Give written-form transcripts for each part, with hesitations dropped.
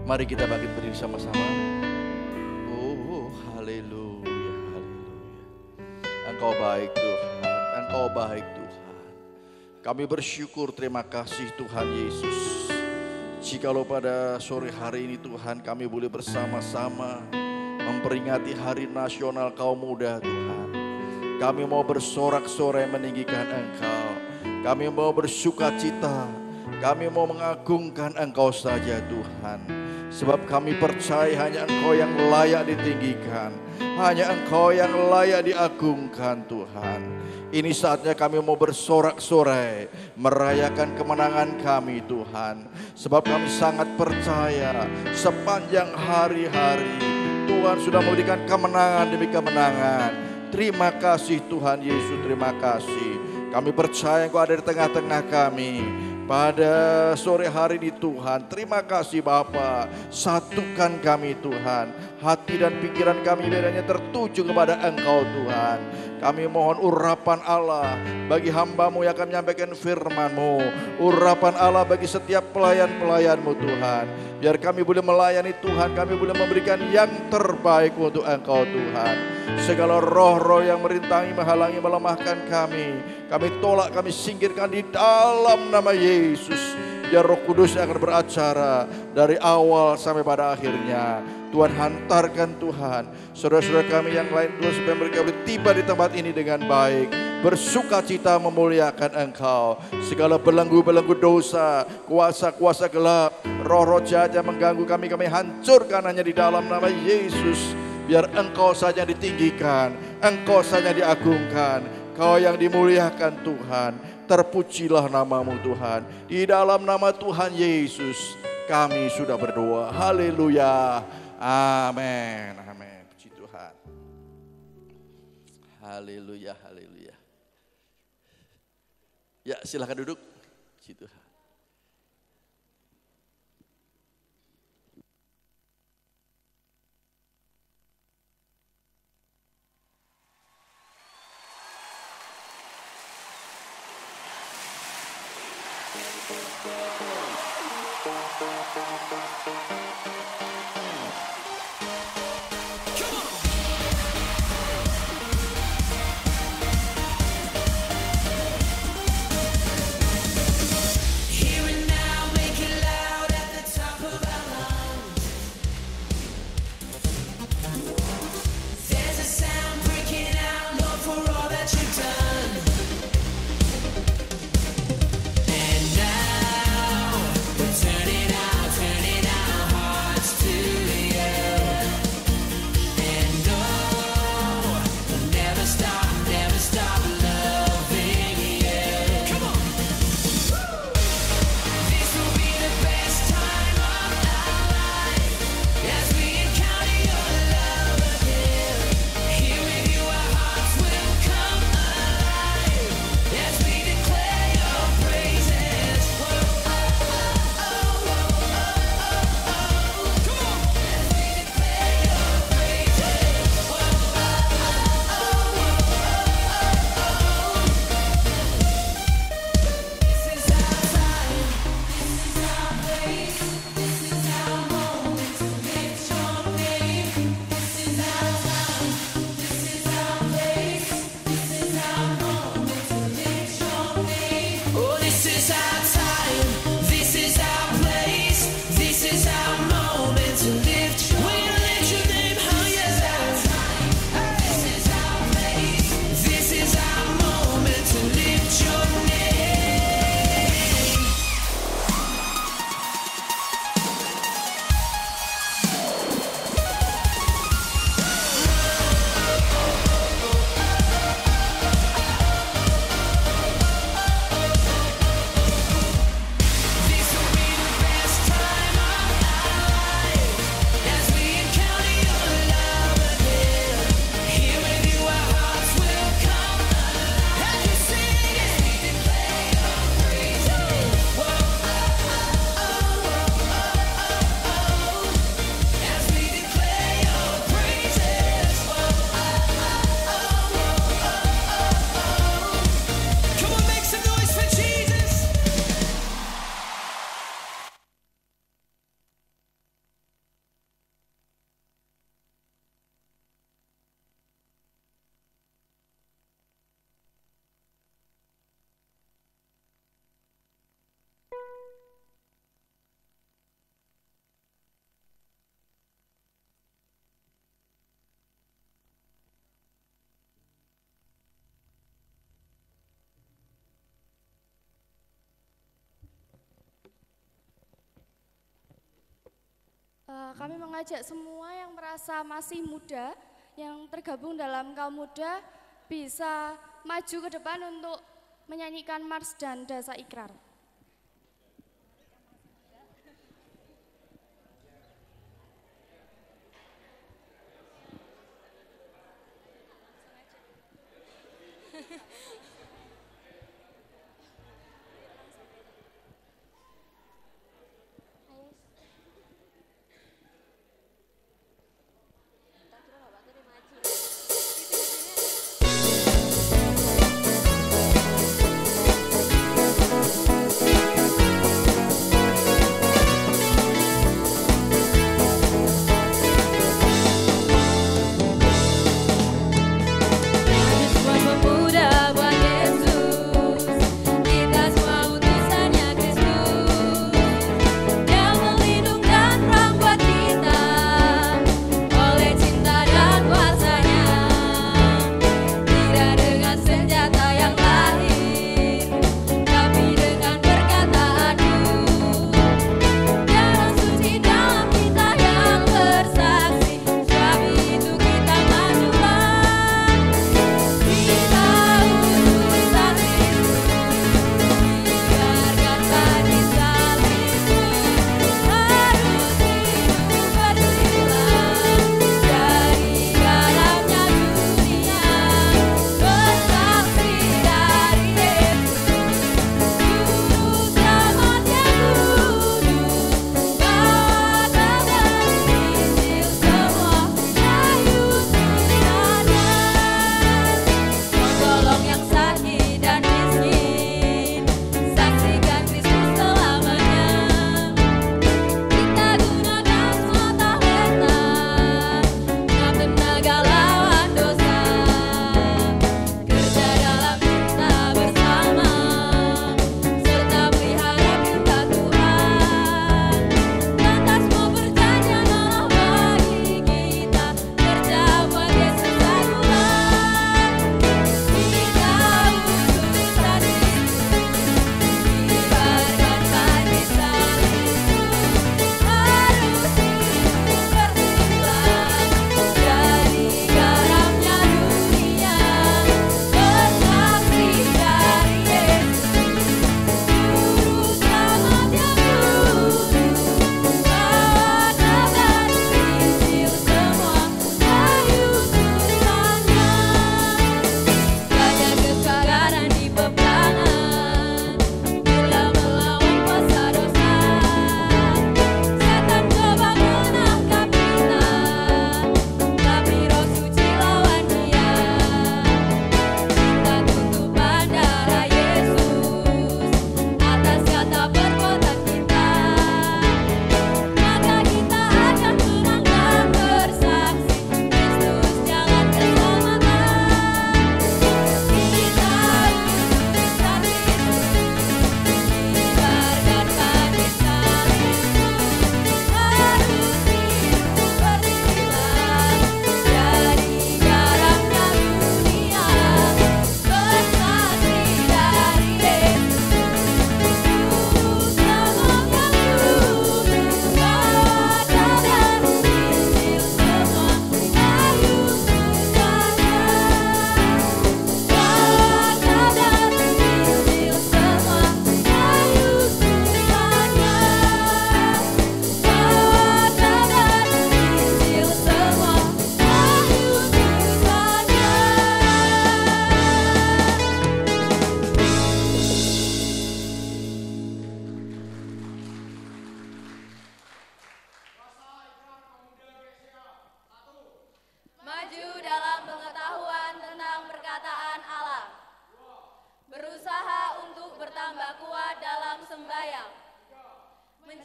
Mari kita bangkit berdiri sama-sama. Oh, haleluya, haleluya. Engkau baik Tuhan, Engkau baik Tuhan. Kami bersyukur, terima kasih Tuhan Yesus. Jikalau pada sore hari ini Tuhan kami boleh bersama-sama memperingati Hari Nasional Kaum Muda Tuhan. Kami mau bersorak-sorai meninggikan Engkau. Kami mau bersukacita. Kami mau mengagungkan Engkau saja Tuhan. Sebab kami percaya hanya Engkau yang layak ditinggikan. Hanya Engkau yang layak diagungkan Tuhan. Ini saatnya kami mau bersorak-sorai merayakan kemenangan kami Tuhan. Sebab kami sangat percaya sepanjang hari-hari Tuhan sudah memberikan kemenangan demi kemenangan. Terima kasih Tuhan Yesus, terima kasih. Kami percaya Engkau ada di tengah-tengah kami pada sore hari ini Tuhan. Terima kasih Bapa, satukan kami Tuhan. Hati dan pikiran kami bedanya tertuju kepada Engkau Tuhan. Kami mohon urapan Allah bagi hamba-Mu yang akan menyampaikan firman-Mu. Urapan Allah bagi setiap pelayan-pelayan-Mu Tuhan. Biar kami boleh melayani Tuhan, kami boleh memberikan yang terbaik untuk Engkau Tuhan. Segala roh-roh yang merintangi, menghalangi, melemahkan kami tolak, kami singkirkan di dalam nama Yesus. Biar Roh Kudus yang akan beracara dari awal sampai pada akhirnya. Tuhan hantarkan Tuhan saudara-saudara kami yang lain Tuhan, supaya mereka boleh tiba di tempat ini dengan baik, bersukacita memuliakan Engkau. Segala belenggu-belenggu dosa, kuasa-kuasa gelap, roh-roh jahat yang mengganggu kami hancurkan hanya di dalam nama Yesus. Biar Engkau saja ditinggikan, Engkau saja diagungkan, Kau yang dimuliakan Tuhan. Terpujilah nama-Mu Tuhan. Di dalam nama Tuhan Yesus kami sudah berdoa. Haleluya. Amin. Amin. Puji Tuhan. Haleluya. Haleluya. Ya, silakan duduk. Puji Tuhan. Turn it out, Kami mengajak semua yang merasa masih muda, yang tergabung dalam kaum muda, bisa maju ke depan untuk menyanyikan mars dan dasa ikrar.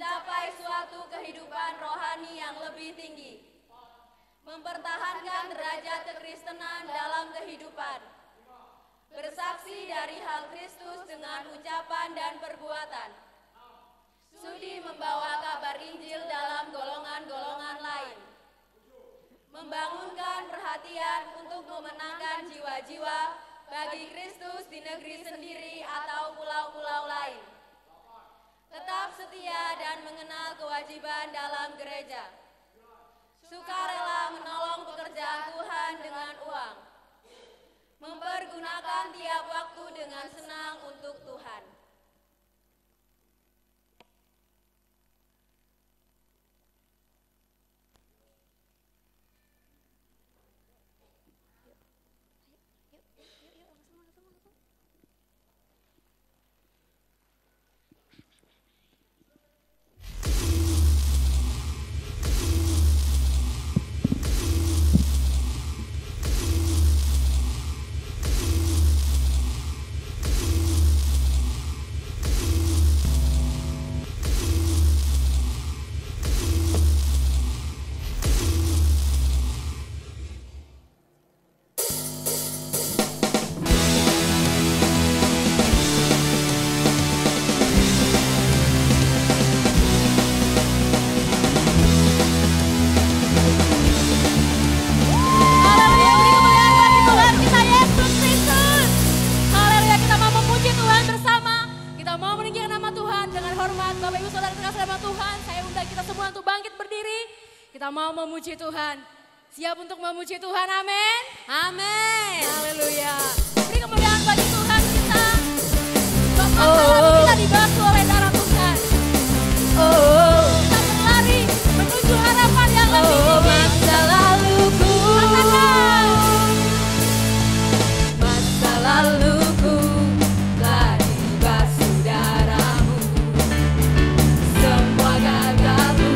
mencapai suatu kehidupan rohani yang lebih tinggi, mempertahankan derajat kekristenan dalam kehidupan, bersaksi dari hal Kristus dengan ucapan dan perbuatan, sudi membawa kabar Injil dalam golongan-golongan lain, membangunkan perhatian untuk memenangkan jiwa-jiwa bagi Kristus di negeri sendiri atau pulau-pulau lain, tetap setia dan mengenal kewajiban dalam gereja gereja. Sukarela menolong pekerjaan Tuhan dengan uang. Mempergunakan tiap waktu dengan senang untuk Tuhan. Memuji Tuhan. Siap untuk memuji Tuhan, amin. Amin. Haleluya. Beri kemuliaan bagi Tuhan kita. Kita dibasuh oleh darah Tuhan. Kita berlari menuju harapan yang lebih tinggi. Masa laluku. Masa laluku telah dibasuh darah-Mu. Semua gagalku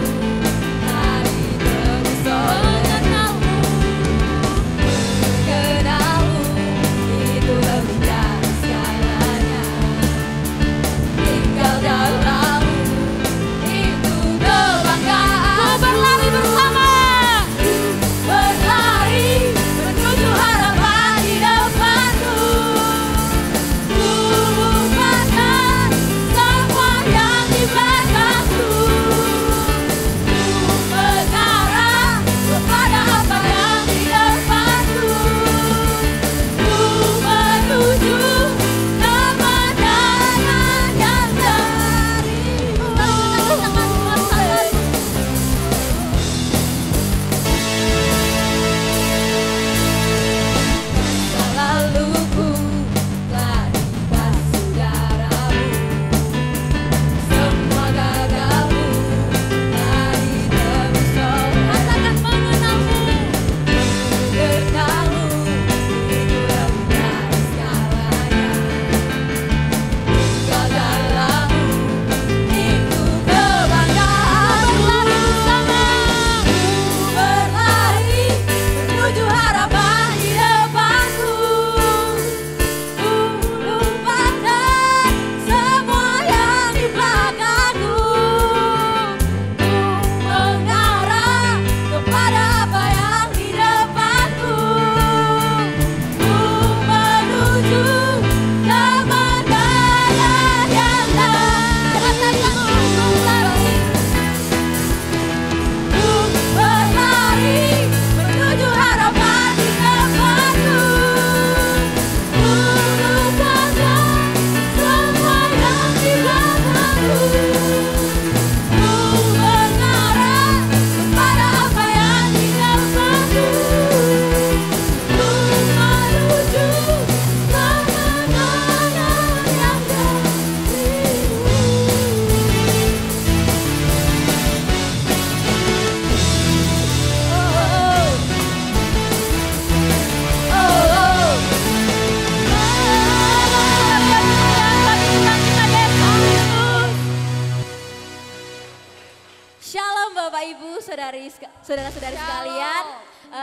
saudara-saudari sekalian,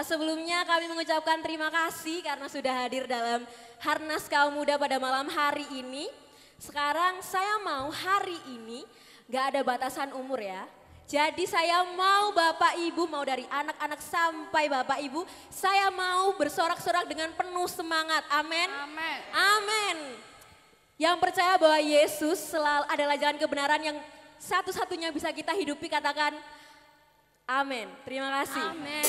sebelumnya kami mengucapkan terima kasih karena sudah hadir dalam Harnas Kaum Muda pada malam hari ini. Sekarang saya mau hari ini gak ada batasan umur ya. Jadi saya mau Bapak Ibu, mau dari anak-anak sampai Bapak Ibu, saya mau bersorak-sorak dengan penuh semangat. Amin. Amin. Amin. Yang percaya bahwa Yesus selalu adalah jalan kebenaran yang satu-satunya bisa kita hidupi, katakan amin. Terima kasih. Amin.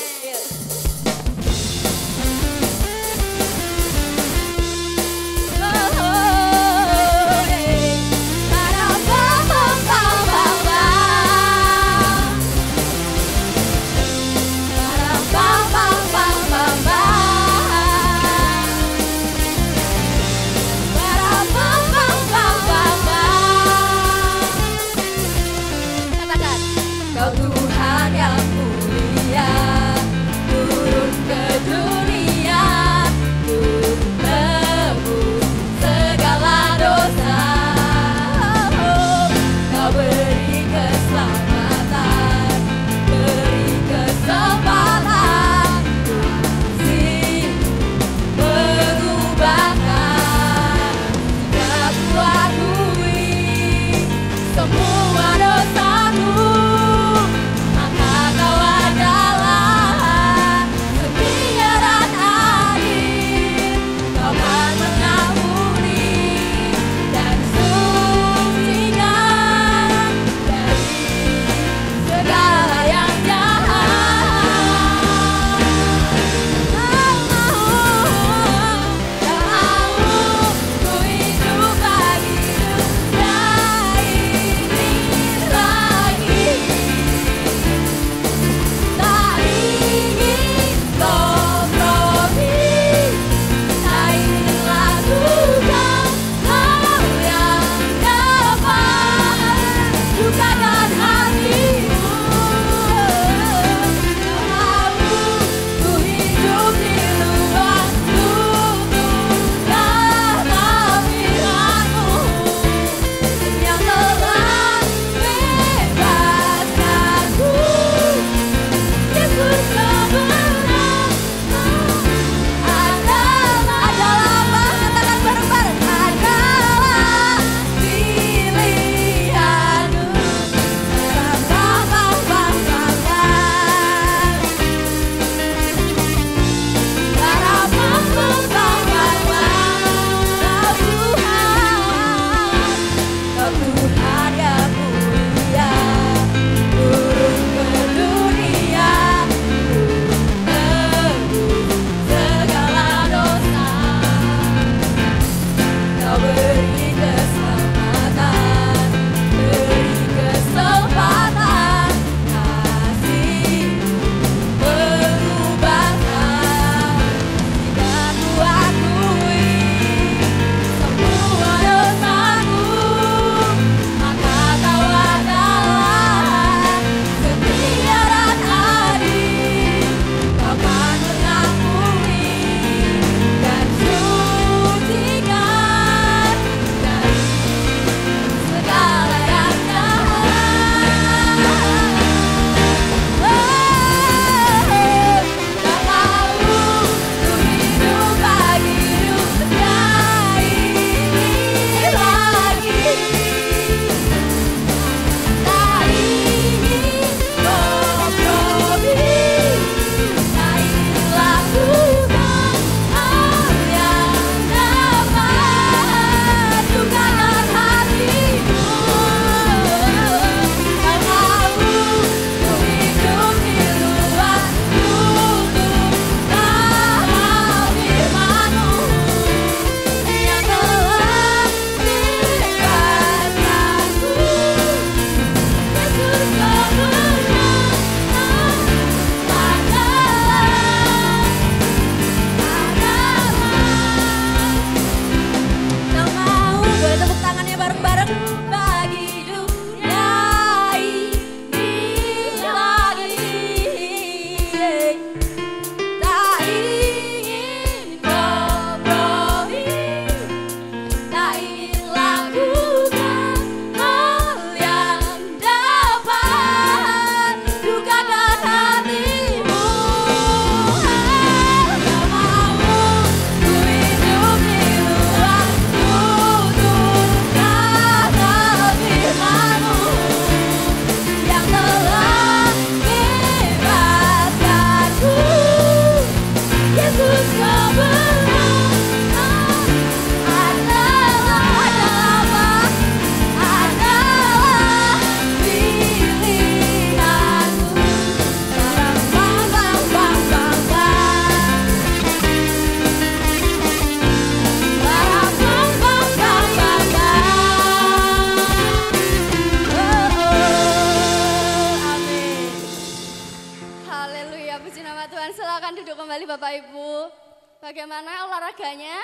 Haleluya, puji nama Tuhan. Silakan duduk kembali Bapak Ibu. Bagaimana olahraganya?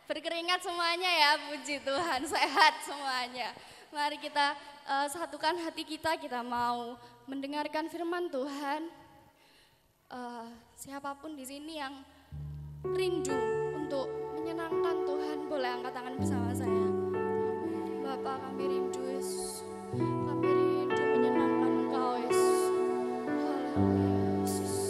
Berkeringat semuanya ya, puji Tuhan, sehat semuanya. Mari kita satukan hati kita mau mendengarkan firman Tuhan. Siapapun di sini yang rindu untuk menyenangkan Tuhan, boleh angkat tangan bersama saya. Bapak, kami rindu Yesus. Kami rindu menyenangkan Engkau Yesus. Haleluya Yesus.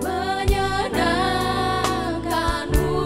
Menyenangkanmu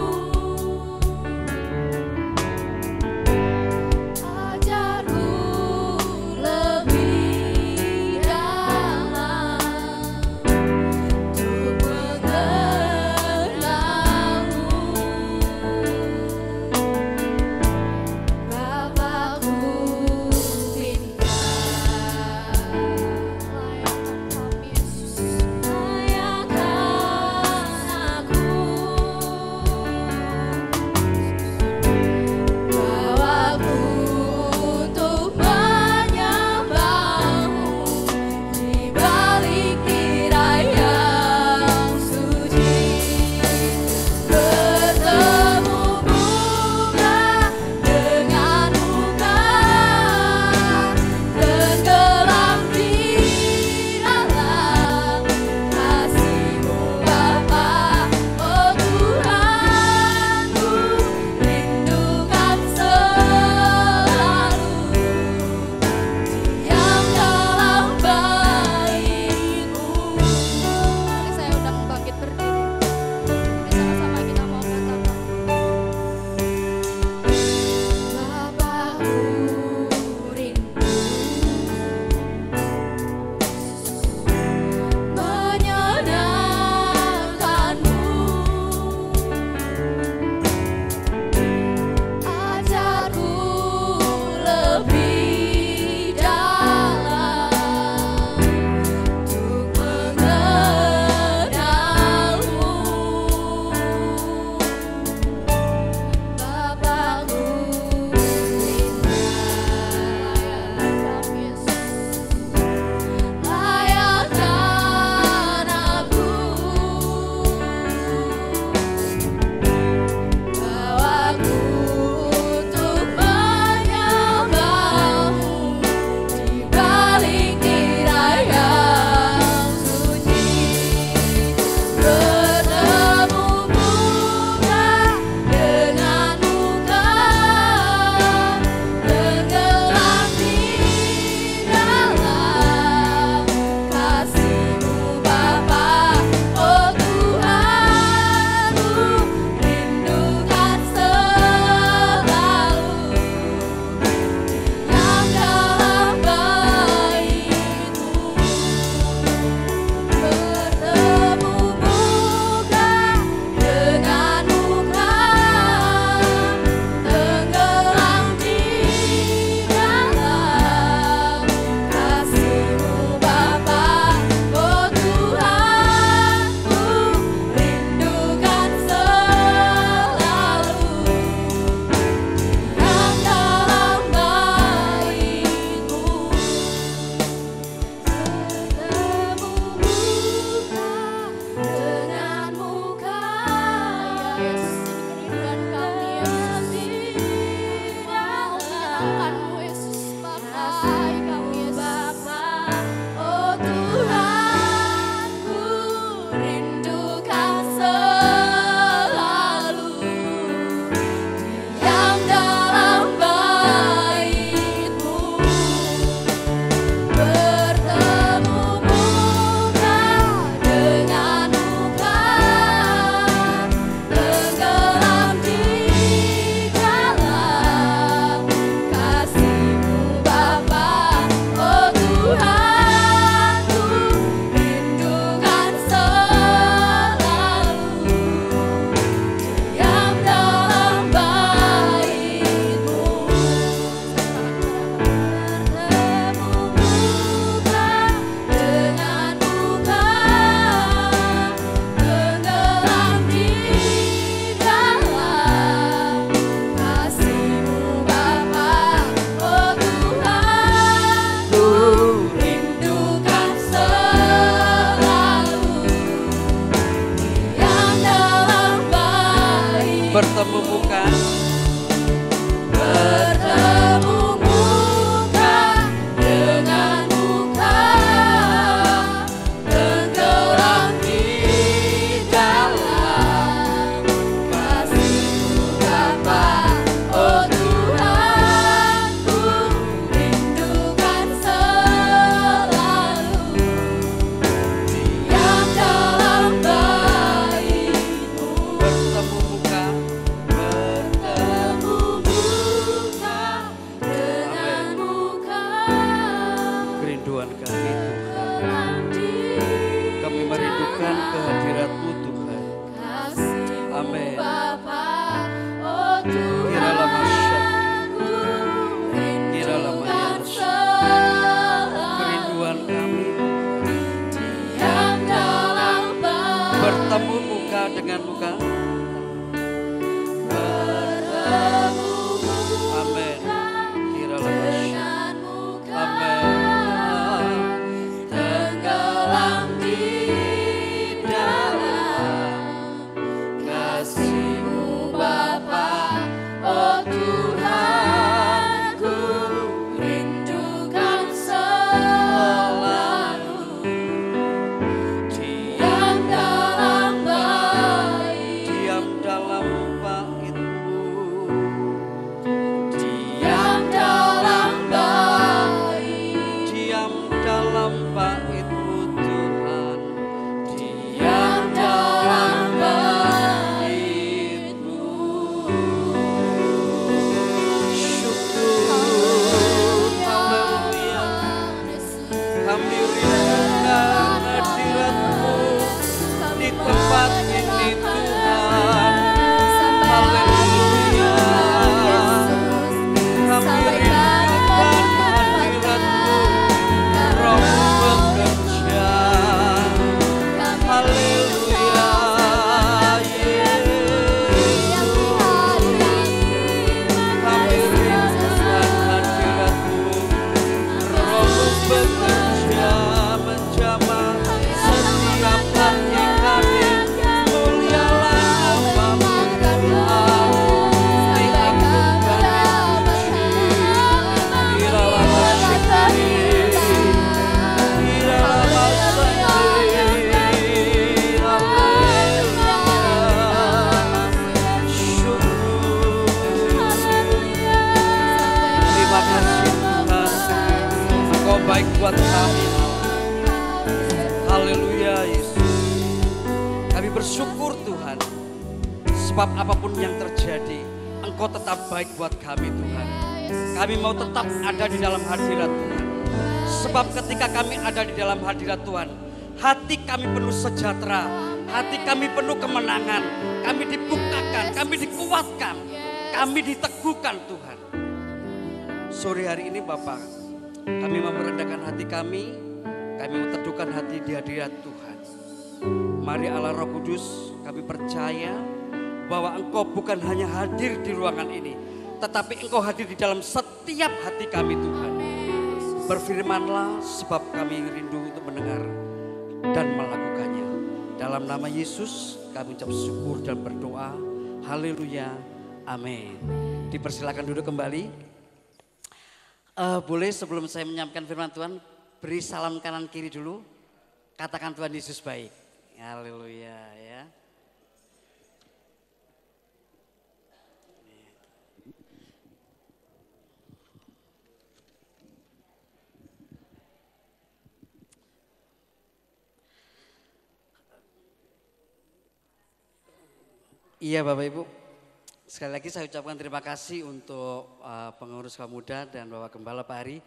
kerinduan kami Tuhan. Kami merindukan kehadirat-Mu Tuhan. Amin. Kiralah masyarakat, kiralah masyarakat, kerinduan kami bertemu muka dengan muka. Amin. Kiralah masyarakat. Amin. Tenggelam di dalam kasih-Mu Bapa, oh Tuhan, ku rindukan selalu diam dalam bait, diam dalam bait-Mu, diam dalam bait, diam dalam bait-Mu Tuhan, diam dalam bait-Mu. Syukur, haleluya, kami rindukan hadirat-Mu di tempat ini Tuhan. Haleluya, kami rindukan hadirat-Mu, Roh-Mu bekerja. Haleluya, Yesus, kami rindukan hadirat-Mu, Roh-Mu bekerja menjamah setiap hati kami. Mulialah Bapa Tuhan, diagungkan dipuji. Kiralah masyarakat, kiralah masyarakat. Haleluya, syukur. Terima kasih Tuhan, Engkau baik buat kami. Haleluya Yesus. Kami bersyukur Tuhan, sebab apapun yang terjadi, Engkau tetap baik buat kami Tuhan. Kami mau tetap ada di dalam hadirat Tuhan. Sebab ketika kami ada di dalam hadirat Tuhan, hati kami penuh sejahtera, hati kami penuh kemenangan, kami dibukakan, kami dikuatkan, kami diteguhkan Tuhan. Sore hari ini Bapak, kami mau merendahkan hati kami mau teduhkan hati di hadirat Tuhan. Mari Allah Roh Kudus, kami percaya bahwa Engkau bukan hanya hadir di ruangan ini, tetapi Engkau hadir di dalam setiap hati kami Tuhan. Berfirmanlah sebab kami rindu untuk mendengar dan melakukannya. Dalam nama Yesus kami ucap syukur dan berdoa. Haleluya, amin. Dipersilakan duduk kembali. Boleh sebelum saya menyampaikan firman Tuhan, beri salam kanan kiri dulu. Katakan Tuhan Yesus baik. Haleluya ya. Iya Bapak Ibu, sekali lagi saya ucapkan terima kasih untuk pengurus kaum muda dan Bapak Gembala Pak Hari.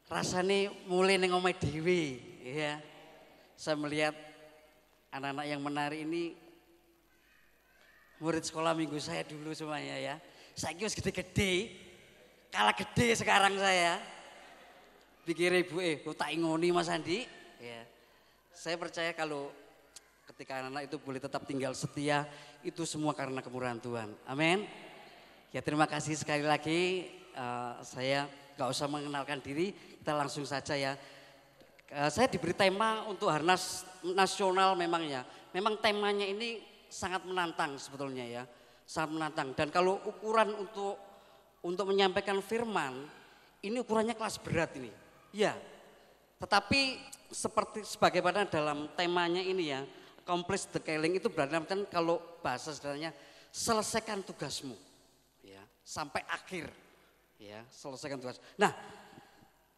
Rasanya mulai neng omai dewi, ya. Saya melihat anak-anak yang menari ini murid sekolah minggu saya dulu semuanya ya. Saya kira gede-gede, kalah gede sekarang saya. Pikir ibu kok tak ingoni Mas Andi. Ya. Saya percaya kalau ketika anak-anak itu boleh tetap tinggal setia, itu semua karena kemurahan Tuhan. Amin. Ya terima kasih sekali lagi. Saya gak usah mengenalkan diri, kita langsung saja ya. Saya diberi tema untuk Harnas Nasional memang ya. Memang temanya ini sangat menantang sebetulnya ya. Sangat menantang. Dan kalau ukuran untuk menyampaikan firman, ini ukurannya kelas berat ini. Ya, tetapi seperti sebagaimana dalam temanya ini ya, accomplish the calling itu berarti kan kalau bahasa sederhananya selesaikan tugasmu, ya sampai akhir, ya selesaikan tugas. Nah,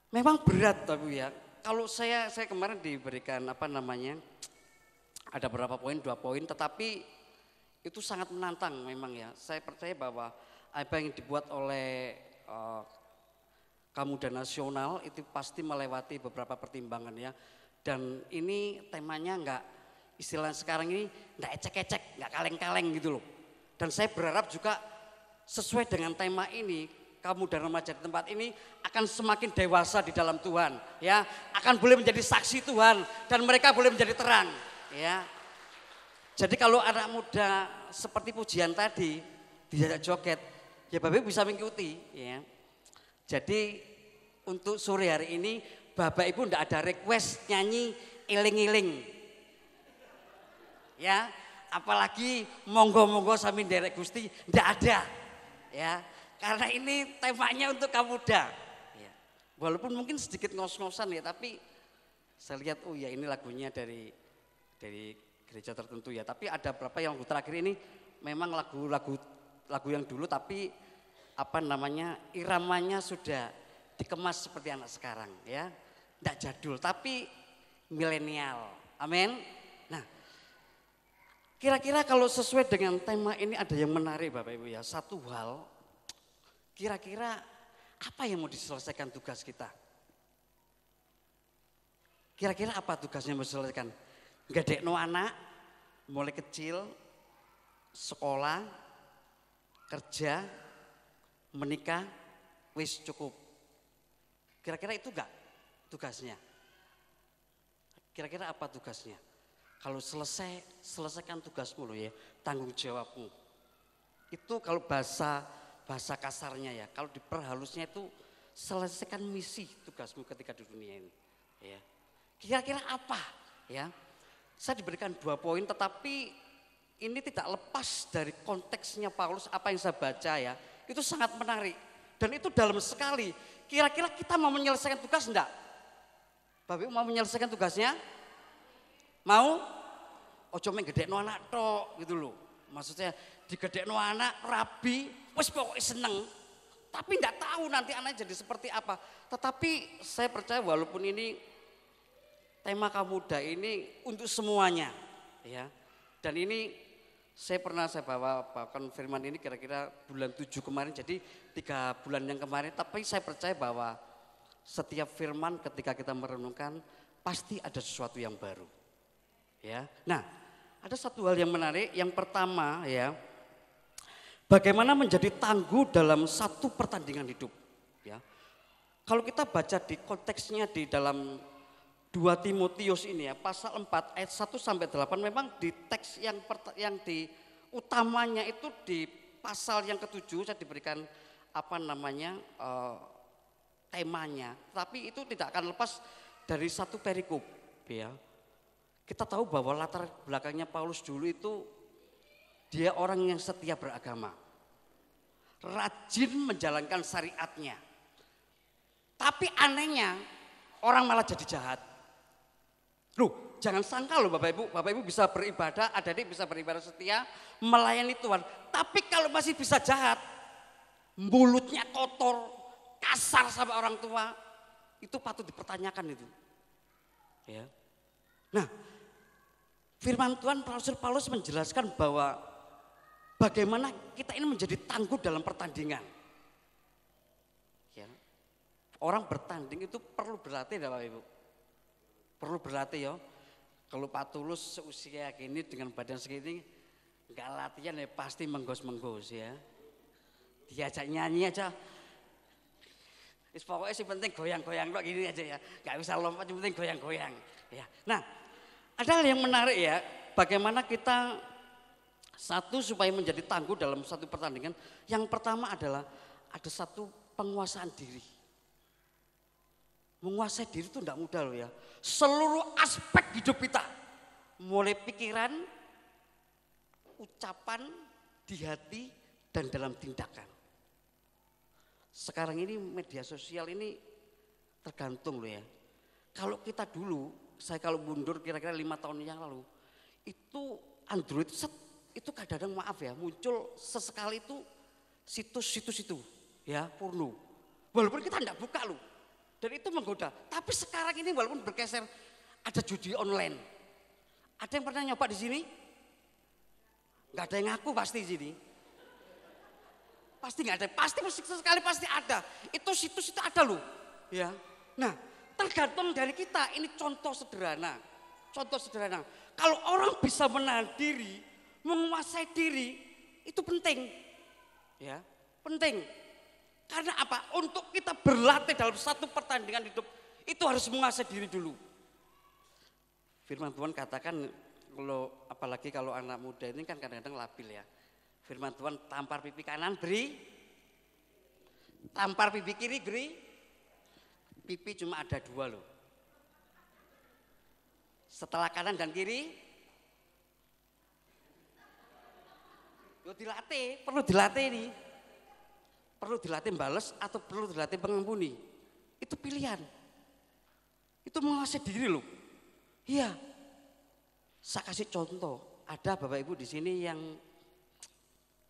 memang berat tapi ya. Kalau saya kemarin diberikan ada beberapa poin, 2 poin, tetapi itu sangat menantang memang ya. Saya percaya bahwa apa yang dibuat oleh Kamuda Nasional itu pasti melewati beberapa pertimbangan ya. Dan ini temanya enggak, istilah sekarang ini enggak ecek-ecek, enggak kaleng-kaleng gitu loh. Dan saya berharap juga sesuai dengan tema ini, kamu dan remaja di tempat ini akan semakin dewasa di dalam Tuhan, ya, akan boleh menjadi saksi Tuhan dan mereka boleh menjadi terang, ya. Jadi kalau anak muda seperti pujian tadi diajak joget, ya Bapak Ibu bisa mengikuti, ya. Jadi untuk sore hari ini Bapak Ibu tidak ada request nyanyi iling-iling, ya. Apalagi monggo-monggo sami derek Gusti, tidak ada, ya. Karena ini temanya untuk kaum muda. Ya. Walaupun mungkin sedikit ngos-ngosan ya, tapi saya lihat oh ya ini lagunya dari gereja tertentu ya. Tapi ada beberapa yang lagu terakhir ini memang lagu yang dulu, tapi apa namanya iramanya sudah dikemas seperti anak sekarang ya. Tidak jadul tapi milenial. Amin. Nah, kira-kira kalau sesuai dengan tema ini ada yang menarik Bapak Ibu ya. Satu hal, kira-kira apa yang mau diselesaikan tugas kita? Kira-kira apa tugasnya mau diselesaikan? Gedekno anak, mulai kecil, sekolah, kerja, menikah, wis cukup. Kira-kira itu enggak tugasnya? Kira-kira apa tugasnya? Kalau selesaikan tugasmu loh ya, tanggung jawabmu. Itu kalau bahasa kasarnya ya, kalau diperhalusnya itu selesaikan misi tugasmu ketika di dunia ini. Ya. Kira-kira apa? Ya, saya diberikan 2 poin, tetapi ini tidak lepas dari konteksnya Paulus apa yang saya baca ya. Itu sangat menarik dan itu dalam sekali. Kira-kira kita mau menyelesaikan tugas enggak? Bapak Ibu mau menyelesaikan tugasnya? Mau? Ojo menggedekno anak tok gitu loh. Maksudnya digedekno anak rabi, wis pokoknya seneng. Tapi enggak tahu nanti anaknya jadi seperti apa. Tetapi saya percaya walaupun ini tema kaum muda ini untuk semuanya ya. Dan ini saya bawakan firman ini kira-kira bulan 7 kemarin, jadi 3 bulan yang kemarin. Tapi saya percaya bahwa setiap firman ketika kita merenungkan pasti ada sesuatu yang baru. Ya. Nah, ada satu hal yang menarik. Yang pertama ya, bagaimana menjadi tangguh dalam satu pertandingan hidup. Ya. Kalau kita baca di konteksnya di dalam 2 Timotius ini ya, pasal 4 ayat 1 sampai 8 memang di teks yang di utamanya itu di pasal yang ke-7 saya diberikan apa namanya temanya, tapi itu tidak akan lepas dari satu perikop ya. Kita tahu bahwa latar belakangnya Paulus dulu itu dia orang yang setia beragama, rajin menjalankan syariatnya. Tapi anehnya orang malah jadi jahat. Loh, jangan sangka loh Bapak Ibu bisa beribadah, adik-adik bisa beribadah setia, melayani Tuhan. Tapi kalau masih bisa jahat, mulutnya kotor, kasar sama orang tua, itu patut dipertanyakan itu. Ya. Nah, firman Tuhan Rasul Paulus menjelaskan bahwa bagaimana kita ini menjadi tangguh dalam pertandingan. Ya. Orang bertanding itu perlu berlatih Bapak Ibu. Perlu berlatih ya. Kalau Pak Tulus seusia gini dengan badan segini enggak latihan ya pasti menggos-menggos ya. Diajak nyanyi aja. Pokoknya sih penting goyang-goyang kok gini aja ya. Enggak usah lompat, yang penting goyang-goyang ya. Nah, ada hal yang menarik ya. Bagaimana kita satu supaya menjadi tangguh dalam satu pertandingan. Yang pertama adalah ada satu penguasaan diri. Menguasai diri itu tidak mudah loh ya. Seluruh aspek hidup kita. Mulai pikiran, ucapan, di hati, dan dalam tindakan. Sekarang ini media sosial ini tergantung loh ya. Kalau kita dulu, saya kalau mundur kira-kira 5 tahun yang lalu. Itu Android itu kadang-kadang maaf ya muncul sesekali itu situs-situs itu ya porno. Walaupun kita tidak buka loh. Dan itu menggoda. Tapi sekarang ini walaupun bergeser ada judi online. Ada yang pernah nyoba di sini? Enggak ada yang ngaku pasti di sini. Pasti nggak ada, pasti sekali pasti ada. Itu situs itu ada loh. Ya. Nah, tergantung dari kita. Ini contoh sederhana. Contoh sederhana. Kalau orang bisa menahan diri, menguasai diri, itu penting. Ya, penting. Karena apa? Untuk kita berlatih dalam satu pertandingan hidup, itu harus menguasai diri dulu. Firman Tuhan katakan, apalagi kalau anak muda ini kan kadang-kadang labil ya. Firman Tuhan, tampar pipi kanan beri, tampar pipi kiri beri. Pipi cuma ada 2 loh. Setelah kanan dan kiri, dilatih, perlu dilatih nih. Perlu dilatih bales atau perlu dilatih pengampuni. Itu pilihan. Itu menguasai diri loh. Iya. Saya kasih contoh, ada Bapak Ibu di sini yang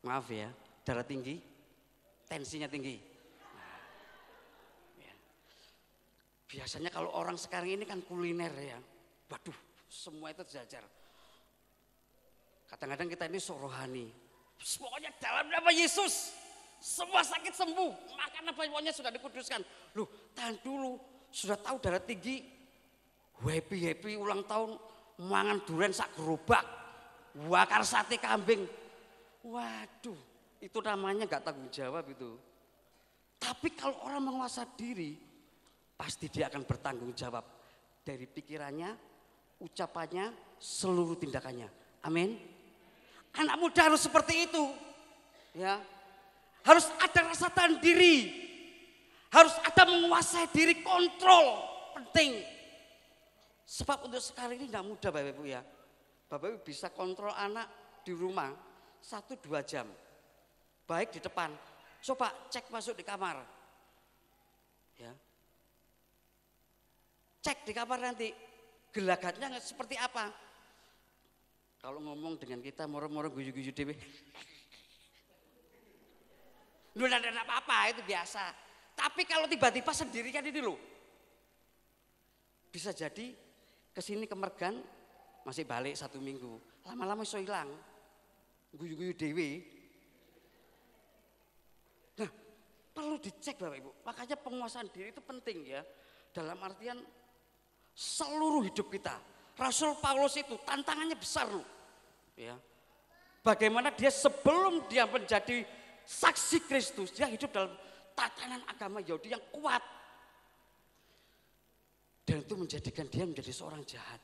maaf ya, darah tinggi, tensinya tinggi. Nah, ya. Biasanya kalau orang sekarang ini kan kuliner ya, waduh semua itu jajar. Kadang-kadang kita ini rohani, pokoknya dalam nama Yesus semua sakit sembuh, makan apa semuanya sudah dikuduskan. Loh, tahan dulu, sudah tahu darah tinggi, happy ulang tahun, mangan durian sak gerobak, bakar sate kambing. Waduh, itu namanya gak tanggung jawab itu. Tapi kalau orang menguasai diri, pasti dia akan bertanggung jawab. Dari pikirannya, ucapannya, seluruh tindakannya. Amin. Anak muda harus seperti itu. Ya, harus ada rasa tahan diri. Harus ada menguasai diri, kontrol. Penting. Sebab untuk sekarang ini gak mudah Bapak Ibu ya. Bapak Ibu bisa kontrol anak di rumah 1-2 jam, baik di depan. Coba cek masuk di kamar, ya. Cek di kamar nanti gelagatnya seperti apa. Kalau ngomong dengan kita moro-moro guyu-guyu dewe, lu ada apa-apa itu biasa. Tapi kalau tiba-tiba sendirian ini loh, bisa jadi kesini kemergan masih balik 1 minggu, lama-lama iso hilang. Guyu-guyu dewe. Nah, perlu dicek Bapak Ibu. Makanya penguasaan diri itu penting ya. Dalam artian seluruh hidup kita. Rasul Paulus itu tantangannya besar loh. Ya. Bagaimana dia sebelum dia menjadi saksi Kristus, dia hidup dalam tatanan agama Yahudi yang kuat. Dan itu menjadikan dia menjadi seorang jahat.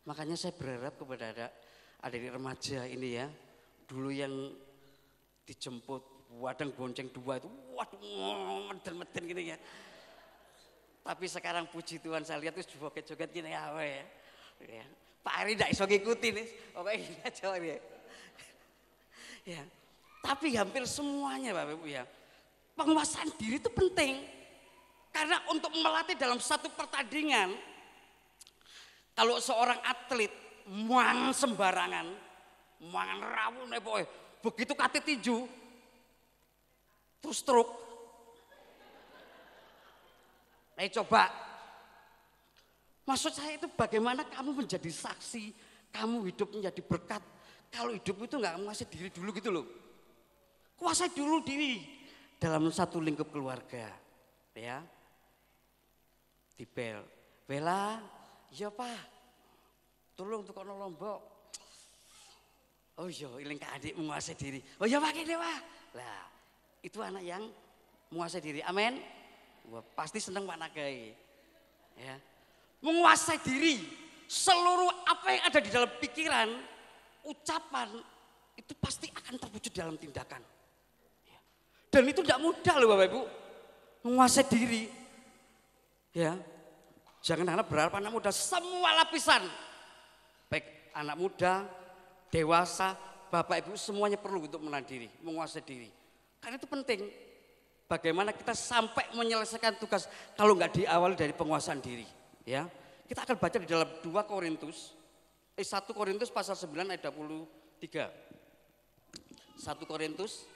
Makanya saya berharap kepada adik remaja ini ya. Dulu yang dijemput wadang bonceng 2 itu, waduh meden-meden gini ya. Tapi sekarang puji Tuhan saya lihat itu joget-joget gini ya. Pak Ari tidak bisa ngikutin nih, pokoknya gini aja ya. Ya. Tapi hampir semuanya Bapak Ibu ya, penguasaan diri itu penting. Karena untuk melatih dalam satu pertandingan, kalau seorang atlet muang sembarangan, mangan rawon pokoknya begitu kate tinju terus stroke. Coba, maksud saya itu bagaimana kamu menjadi saksi, kamu hidup menjadi berkat. Kalau hidup itu nggak menguasai diri dulu gitu loh. Kuasai dulu diri dalam satu lingkup keluarga, ya. Dibel, Bella, iya Pak, tolong tukokno lombok. Oh iya, iling ke adik menguasai diri. Oh iya Pak, ini Pak. Lah, itu anak yang menguasai diri. Amin. Wah, pasti senang Pak Nagai. Ya. Menguasai diri. Seluruh apa yang ada di dalam pikiran, ucapan, itu pasti akan terwujud dalam tindakan. Ya. Dan itu tidak mudah loh Bapak Ibu. Menguasai diri. Ya. Jangan berharap anak muda, semua lapisan. Baik anak muda, dewasa, Bapak Ibu semuanya perlu untuk menahan diri, menguasai diri. Karena itu penting. Bagaimana kita sampai menyelesaikan tugas kalau nggak diawali dari penguasaan diri. Ya, kita akan baca di dalam 1 Korintus pasal 9 ayat 23. 1 Korintus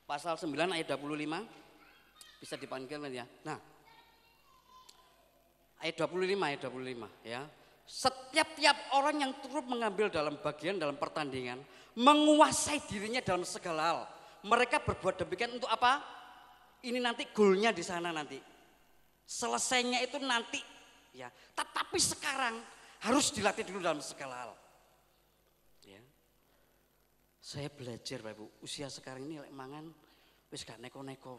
pasal 9 ayat 25. Bisa dipanggil ya. Nah, ayat 25 ya. Setiap orang yang turut mengambil dalam bagian dalam pertandingan menguasai dirinya dalam segala hal. Mereka berbuat demikian untuk apa? Ini nanti goalnya di sana nanti. Selesainya itu nanti ya. Tetapi sekarang harus dilatih dulu dalam segala hal. Ya. Saya belajar Bapak Ibu, usia sekarang ini lek mangan wis gak neko-neko.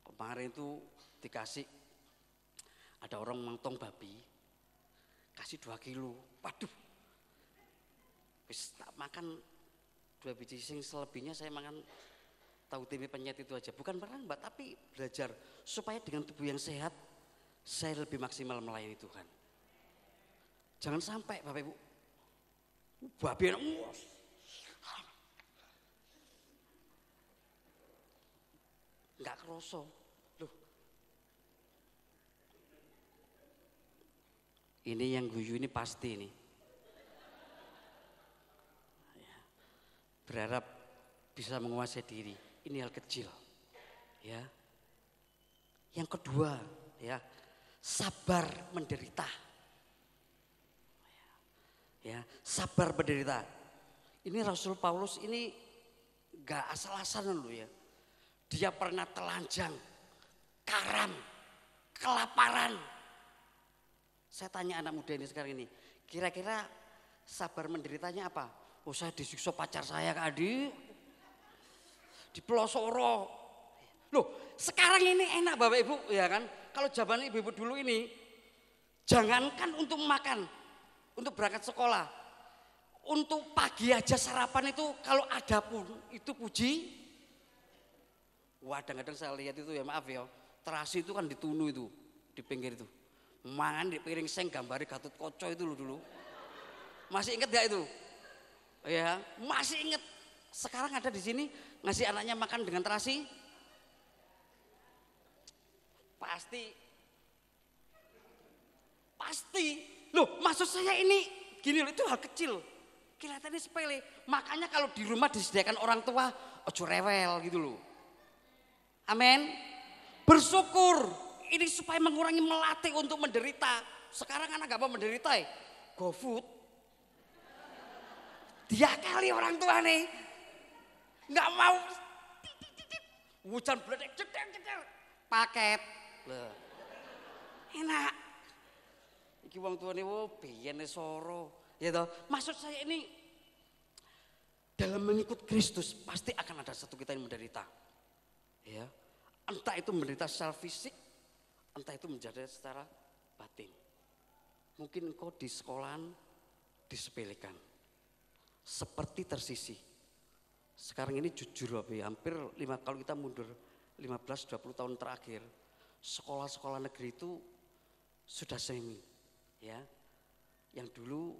Kemarin itu dikasih ada orang mangtong babi kasih 2 kilo. Waduh. Wis tak makan 2 biji, sing selebihnya saya makan tahu tempe penyet itu aja. Bukan perang Mbak, tapi belajar supaya dengan tubuh yang sehat saya lebih maksimal melayani Tuhan. Jangan sampai Bapak Ibu babi enggak kerosok. Loh. Ini yang guyu ini pasti nih. Berharap bisa menguasai diri. Ini hal kecil. Ya. Yang kedua, ya, sabar menderita. Ya, sabar menderita. Ini Rasul Paulus ini enggak asal-asalan loh ya. Dia pernah telanjang, karam, kelaparan. Saya tanya anak muda ini sekarang ini, kira-kira sabar menderitanya apa? Oh saya disiksa pacar saya Kak Adi, di pelosoro. Loh sekarang ini enak Bapak Ibu ya kan. Kalau zaman ibu-ibu dulu ini, jangankan untuk makan, untuk berangkat sekolah. Untuk pagi aja sarapan itu kalau ada pun itu puji. Wah kadang-kadang saya lihat itu ya maaf ya, terasi itu kan ditunu itu di pinggir itu. Mangan di piring seng gambari Gatot Koco itu loh dulu. Masih inget gak itu? Ya, masih inget. Sekarang ada di sini ngasih anaknya makan dengan terasi? Pasti. Pasti. Loh, maksud saya ini gini loh, itu hal kecil. Kelihatannya sepele. Makanya kalau di rumah disediakan orang tua, ojo rewel gitu loh. Amin. Bersyukur. Ini supaya mengurangi melatih untuk menderita. Sekarang anak gak mau menderita ya. GoFood. Dia kali orang tua nih. Gak mau. Hujan beledek. Jedar. Paket. Loh. Enak. Iki wong tua nih, biyen soro. Ya toh. Maksud saya ini. Dalam mengikut Kristus pasti akan ada satu kita yang menderita. Ya, entah itu menderita secara fisik, entah itu menjadi secara batin. Mungkin engkau di sekolahan disepelekan, seperti tersisih. Sekarang ini jujur Bapak, hampir kalau kita mundur 15-20 tahun terakhir, sekolah-sekolah negeri itu sudah semi, ya. Yang dulu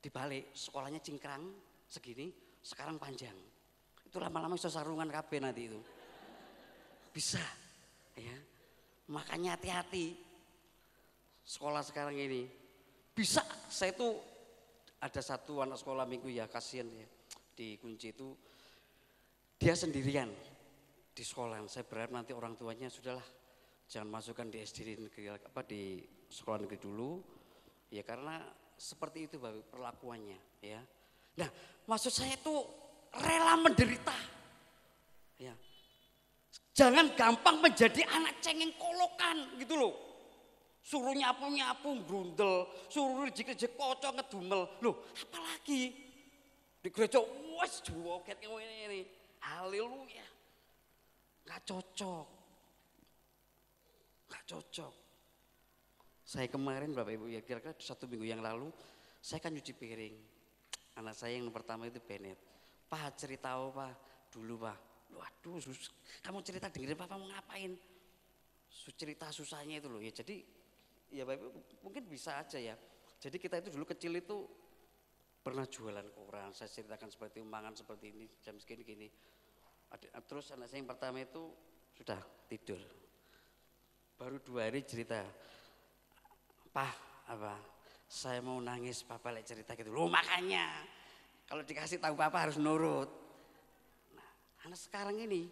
dibalik sekolahnya cingkrang segini, sekarang panjang. Itu lama-lama bisa sarungan kabeh nanti itu. Bisa, ya. Makanya hati-hati. Sekolah sekarang ini bisa. Saya itu ada satu anak sekolah minggu ya, kasihan ya, di Kunci itu dia sendirian di sekolah. Saya berharap nanti orang tuanya sudahlah, jangan masukkan di SD negeri apa di sekolah negeri dulu, ya karena seperti itu perlakuannya, ya. Nah, maksud saya itu rela menderita, ya. Jangan gampang menjadi anak cengeng kolokan gitu loh. Suruh nyapu-nyapu grundel, suruh rejek-rejek kocok ngedumel. Loh, apalagi di gereja wes joget ini. Haleluya. Enggak cocok. Enggak cocok. Saya kemarin Bapak Ibu ya kira-kira 1 minggu yang lalu saya kan nyuci piring. Anak saya yang pertama itu Benet. Pak cerita apa dulu Pak? Waduh, kamu cerita dengerin papa mau ngapain? Cerita susahnya itu loh ya. Jadi ya Bapak mungkin bisa aja ya. Jadi kita itu dulu kecil itu pernah jualan koran. Saya ceritakan seperti mangan seperti ini jam segini gini. Terus anak saya yang pertama itu sudah tidur. Baru 2 hari cerita. Pak apa? Saya mau nangis papa lagi cerita gitu. Loh makanya kalau dikasih tahu papa harus nurut. Anak sekarang ini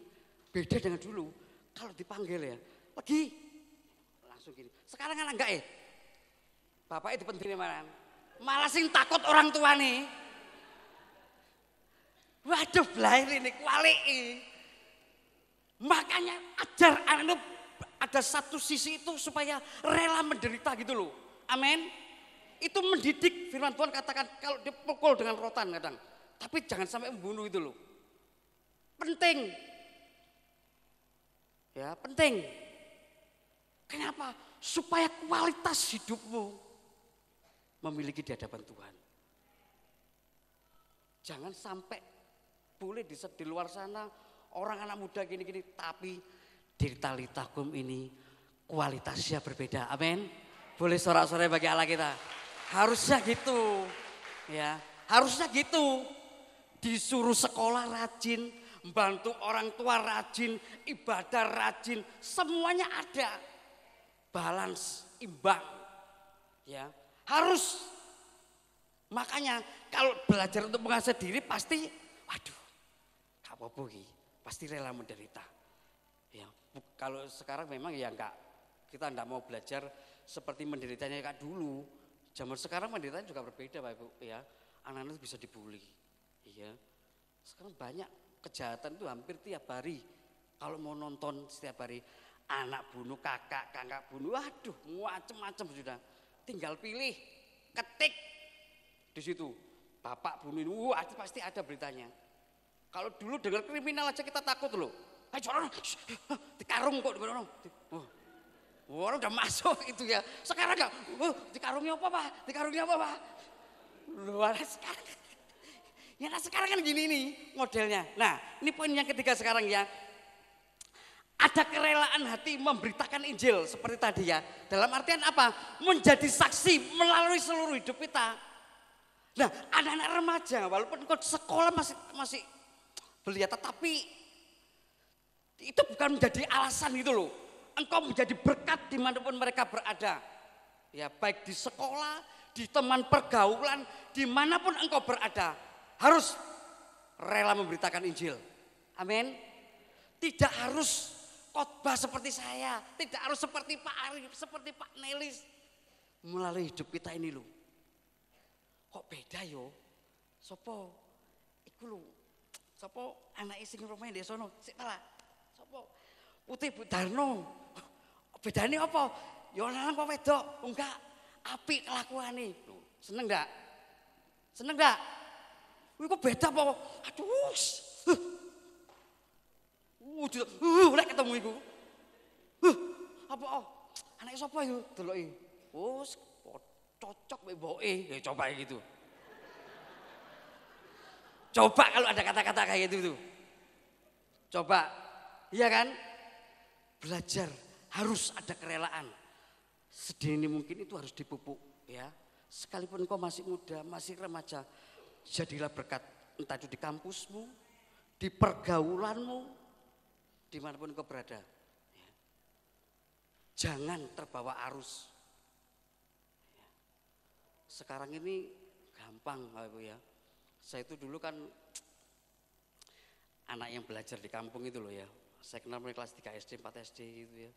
beda dengan dulu. Kalau dipanggil ya, lagi langsung gini. Sekarang anak enggak bapaknya dipentingin mana? Malah sing takut orang tua nih. Waduh, belahir ini kuali. Makanya ajar anak ada satu sisi itu supaya rela menderita gitu loh. Amin. Itu mendidik, firman Tuhan katakan kalau dipukul dengan rotan kadang. Tapi jangan sampai membunuh itu loh. Penting. Ya, penting. Kenapa? Supaya kualitas hidupmu memiliki di hadapan Tuhan. Jangan sampai boleh di luar sana orang anak muda gini-gini, tapi di Talitakum ini kualitasnya berbeda. Amin. Boleh sorak-sorai bagi Allah kita. Harusnya gitu. Ya, harusnya gitu. Disuruh sekolah rajin, membantu orang tua rajin, ibadah rajin, semuanya ada. Balance, imbang. Ya, harus. Makanya kalau belajar untuk mengasah diri pasti, waduh, gak apa-apa, pasti rela menderita. Ya, kalau sekarang memang ya enggak, kita enggak mau belajar seperti menderitanya kayak dulu. Zaman sekarang menderitanya juga berbeda Pak Ibu, ya. Anak-anak bisa dibully. Iya. Sekarang banyak kejahatan itu hampir tiap hari. Kalau mau nonton setiap hari, anak bunuh kakak bunuh, waduh, macam-macam sudah. Tinggal pilih, ketik di situ. Bapak bunuh ini, pasti ada beritanya. Kalau dulu dengar kriminal aja kita takut loh. Ayo, di karung kok, orang udah masuk itu ya. Sekarang enggak, di karungnya apa Pak? Di karungnya apa Pak? Luar sekarang. Ya nah sekarang kan gini nih modelnya. Nah ini poin yang ketiga sekarang ya. Ada kerelaan hati memberitakan Injil seperti tadi ya. Dalam artian apa? Menjadi saksi melalui seluruh hidup kita. Nah anak-anak remaja walaupun kau sekolah masih belia, tetapi itu bukan menjadi alasan gitu loh. Engkau menjadi berkat dimanapun mereka berada. Ya baik di sekolah, di teman pergaulan, dimanapun engkau berada. Harus rela memberitakan Injil. Amin. Tidak harus khotbah seperti saya. Tidak harus seperti Pak Arif, seperti Pak Nelis. Melalui hidup kita ini loh. Kok beda yo? Sopo? Iku lho. Sopo anak sing romae ndek sono? Sik pala. Sopo? Putih Bu Darno. Bedane apa? Yo lanang apa wedok? Enggak. Apik kelakuane. Seneng enggak? Seneng enggak? Kok beda apa? Aduh. Lek ketemu iku. Apa? Anake sapa yo deloki? Oh, cocok mbek mboke. Ya coba gitu. Coba kalau ada kata-kata kayak gitu tuh. Coba. Iya kan? Belajar harus ada kerelaan. Sedini mungkin itu harus dipupuk ya. Sekalipun kau masih muda, masih remaja, jadilah berkat entah itu di kampusmu, di pergaulanmu, dimanapun kau berada. Ya. Jangan terbawa arus. Ya. Sekarang ini gampang Pak Ibu ya. Saya itu dulu kan anak yang belajar di kampung itu loh ya. Saya kenal mulai kelas 3 SD, 4 SD gitu ya.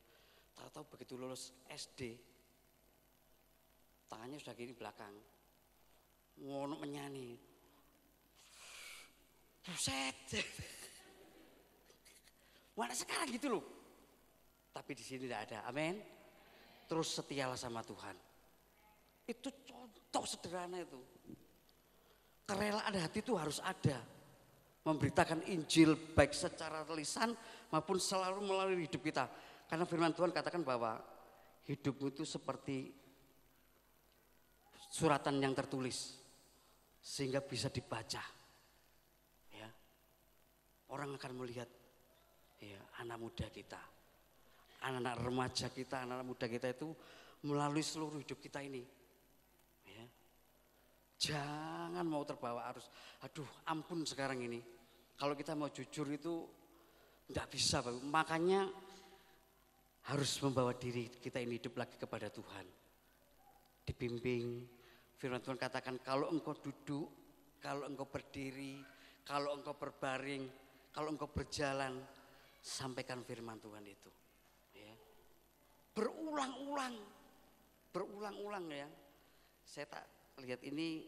Tahu-tahu begitu lulus SD, tangannya sudah gini belakang. Ngono menyanyi. Buset. Mana sekarang gitu loh. Tapi di sini tidak ada. Amin. Terus setialah sama Tuhan. Itu contoh sederhana itu. Kerelaan hati itu harus ada. Memberitakan Injil baik secara lisan maupun selalu melalui hidup kita. Karena firman Tuhan katakan bahwa hidupmu itu seperti suratan yang tertulis. Sehingga bisa dibaca. Ya. Orang akan melihat ya, anak muda kita. Anak-anak remaja kita, anak-anak muda kita itu melalui seluruh hidup kita ini. Ya. Jangan mau terbawa arus. Aduh ampun sekarang ini. Kalau kita mau jujur itu enggak bisa. Makanya harus membawa diri kita ini hidup lagi kepada Tuhan. Dibimbing. Firman Tuhan katakan kalau engkau duduk, kalau engkau berdiri, kalau engkau berbaring, kalau engkau berjalan, sampaikan firman Tuhan itu. Ya. Berulang-ulang ya. Saya tak lihat ini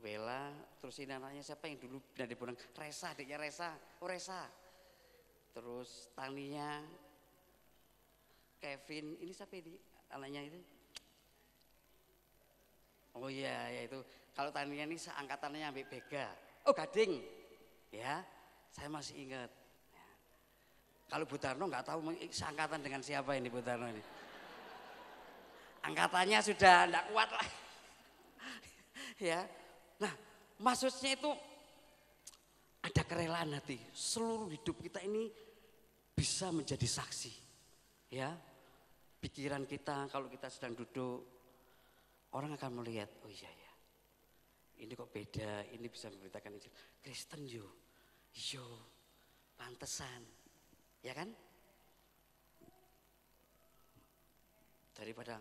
Bella, terus ini anaknya siapa yang dulu pindah di Bonang? Resa, adiknya Resa. Oh Resa. Terus Tania, Kevin, ini siapa ini anaknya itu? Oh iya, ya itu. Kalau Tania ini seangkatannya ambil Bega. Oh Gading, ya, saya masih ingat. Ya. Kalau Bu Tarno nggak tahu seangkatan dengan siapa ini Bu Tarno ini. Angkatannya sudah enggak kuat lah. Ya. Nah, maksudnya itu ada kerelaan hati. Seluruh hidup kita ini bisa menjadi saksi. Ya. Pikiran kita kalau kita sedang duduk, orang akan melihat, oh iya ya. Ini kok beda, ini bisa memberitakan Injil. Kristen yo. Pantesan. Ya kan? Daripada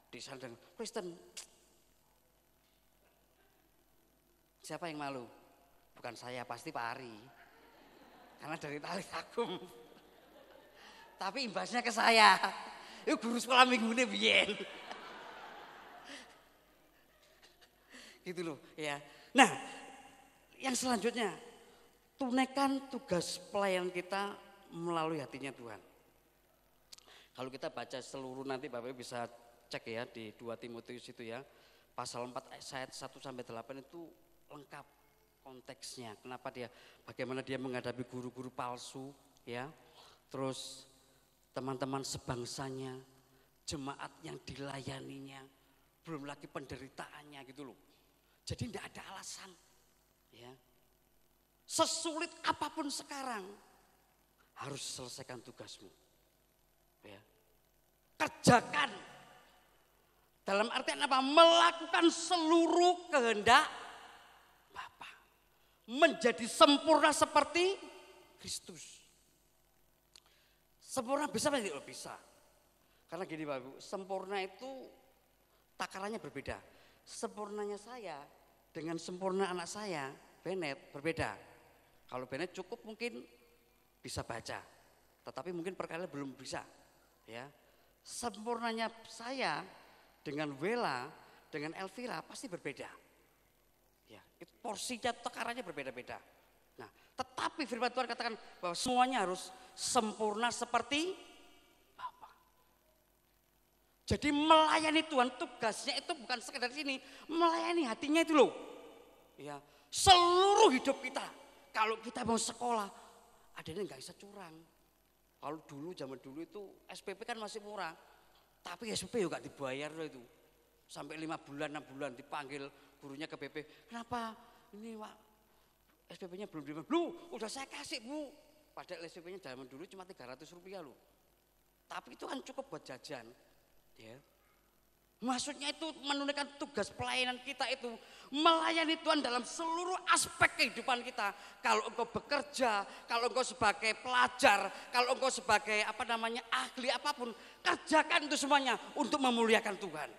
di sana Kristen. Siapa yang malu? Bukan saya, pasti Pak Ari. Karena dari tali takum. Tapi imbasnya ke saya. Itu guru sekolah minggu ini biyen. Gitu loh ya. Nah, yang selanjutnya tunaikan tugas pelayan kita melalui hatinya Tuhan. Kalau kita baca seluruh nanti Bapak bisa cek ya di 2 Timotius itu ya. Pasal 4 ayat 1 sampai 8 itu lengkap konteksnya. Kenapa bagaimana dia menghadapi guru-guru palsu ya. Terus teman-teman sebangsanya, jemaat yang dilayaninya, belum lagi penderitaannya gitu loh. Jadi tidak ada alasan ya. Sesulit apapun sekarang harus selesaikan tugasmu. Ya. Kerjakan. Dalam artian apa? Melakukan seluruh kehendak Bapa. Menjadi sempurna seperti Kristus. Sempurna bisa apa tidak? Bisa. Karena gini Bapak Ibu, sempurna itu takarannya berbeda. Sempurnanya saya dengan sempurna anak saya, Bennett, berbeda. Kalau Bennett cukup mungkin bisa baca, tetapi mungkin perkara belum bisa. Ya, sempurnanya saya dengan Wela, dengan Elvira pasti berbeda. Ya, itu porsinya, takarannya berbeda-beda. Nah, tetapi firman Tuhan katakan bahwa semuanya harus sempurna seperti Bapa. Jadi melayani Tuhan tugasnya itu bukan sekedar sini, melayani hatinya itu loh. Ya, seluruh hidup kita. Kalau kita mau sekolah, adanya nggak bisa curang. Kalau dulu zaman dulu itu SPP kan masih murah, tapi SPP juga dibayar loh itu. Sampai 5 bulan, 6 bulan dipanggil gurunya ke BP. Kenapa? Ini Pak, SPP-nya belum diterima. Lu udah saya kasih Bu. Padahal SPP-nya zaman dulu cuma 300 rupiah loh. Tapi itu kan cukup buat jajan. Ya. Maksudnya itu menunaikan tugas pelayanan kita itu melayani Tuhan dalam seluruh aspek kehidupan kita. Kalau engkau bekerja, kalau engkau sebagai pelajar, kalau engkau sebagai ahli apapun, kerjakan itu semuanya untuk memuliakan Tuhan.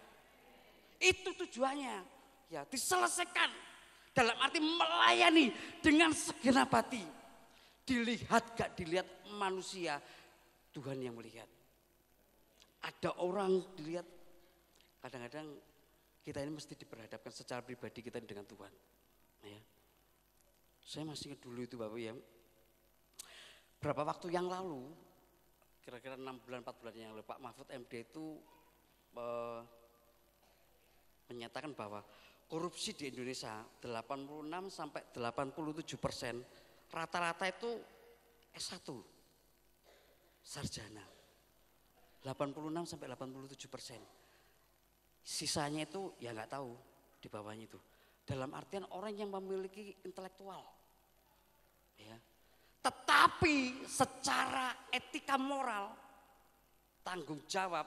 Itu tujuannya. Ya, diselesaikan dalam arti melayani dengan segenap hati. Dilihat gak dilihat manusia, Tuhan yang melihat. Ada orang dilihat. Kadang-kadang kita ini mesti diperhadapkan secara pribadi kita dengan Tuhan. Ya. Saya masih ingat dulu itu Bapak ya. Berapa waktu yang lalu, kira-kira 6 bulan 4 bulan yang lalu, Pak Mahfud MD itu menyatakan bahwa korupsi di Indonesia 86 sampai 87%, rata-rata itu S1, sarjana. 86 sampai 87%. Sisanya itu ya nggak tahu di bawahnya itu. Dalam artian orang yang memiliki intelektual. Ya. Tetapi secara etika moral, tanggung jawab,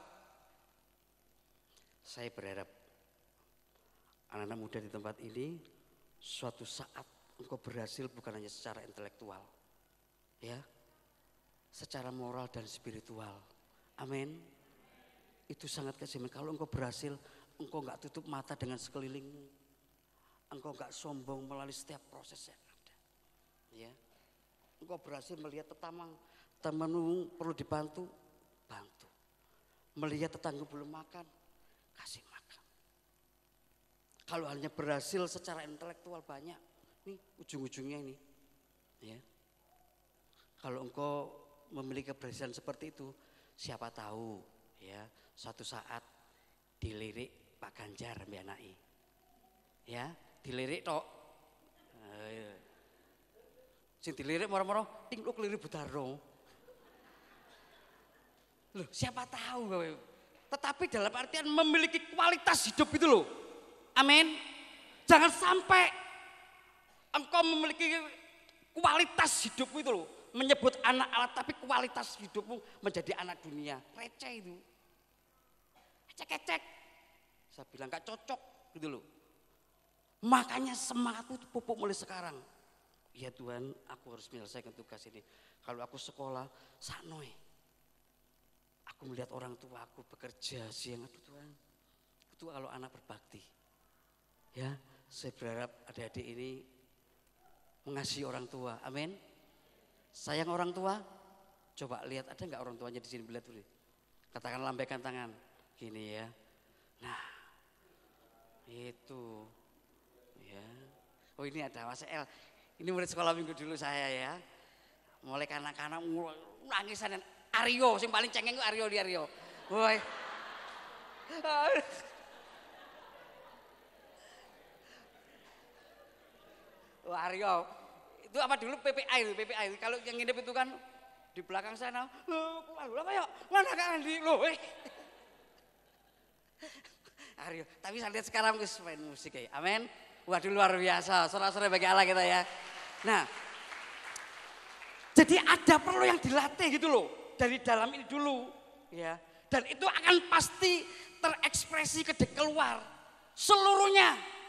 saya berharap anak-anak muda di tempat ini suatu saat engkau berhasil bukan hanya secara intelektual. Ya. Secara moral dan spiritual. Amin. Itu sangat keseimbangan. Kalau engkau berhasil, engkau enggak tutup mata dengan sekelilingmu. Engkau enggak sombong melalui setiap proses yang ada. Ya. Engkau berhasil melihat temanmu perlu dibantu, bantu. Melihat tetangga belum makan, kasih makan. Kalau hanya berhasil secara intelektual banyak, nih ujung-ujungnya ini, ya. Kalau engkau memiliki keberhasilan seperti itu, siapa tahu, ya, suatu saat dilirik Pak Ganjar mbak anaki, ya, dilirik tok, sing dilirik moro-moro, ting lu keliru Budaro. Loh, siapa tahu, tetapi dalam artian memiliki kualitas hidup itu loh. Amin. Jangan sampai engkau memiliki kualitas hidup itu loh. Menyebut anak Allah tapi kualitas hidupmu menjadi anak dunia. Receh itu. Ecek-ecek. Saya bilang gak cocok gitu loh. Makanya semangatmu itu pupuk mulai sekarang. Ya Tuhan, aku harus menyelesaikan tugas ini. Kalau aku sekolah, saknoe. Aku melihat orang tua aku bekerja siang, aduh Tuhan. Itu kalau anak berbakti. Ya, saya berharap adik-adik ini mengasihi orang tua. Amin. Sayang orang tua. Coba lihat ada nggak orang tuanya di sini, lihat dulu. Katakan lambaikan tangan. Gini ya. Nah, itu. Ya. Oh ini ada Mas El. Ini murid sekolah minggu dulu saya ya. Mulai kanak-kanak nangisan. Aryo, yang paling cengeng itu Aryo di Aryo. Woi. Wah Aryo, itu apa dulu PPA itu, PPA itu. Kalau yang nginep itu kan di belakang sana, apa ya, mana kan di lo, Aryo, tapi saya lihat sekarang wis main musik ya, amin. Waduh luar biasa, sore-sore bagi Allah kita ya. Nah, jadi ada perlu yang dilatih gitu loh, dari dalam ini dulu, ya. Dan itu akan pasti terekspresi keluar seluruhnya.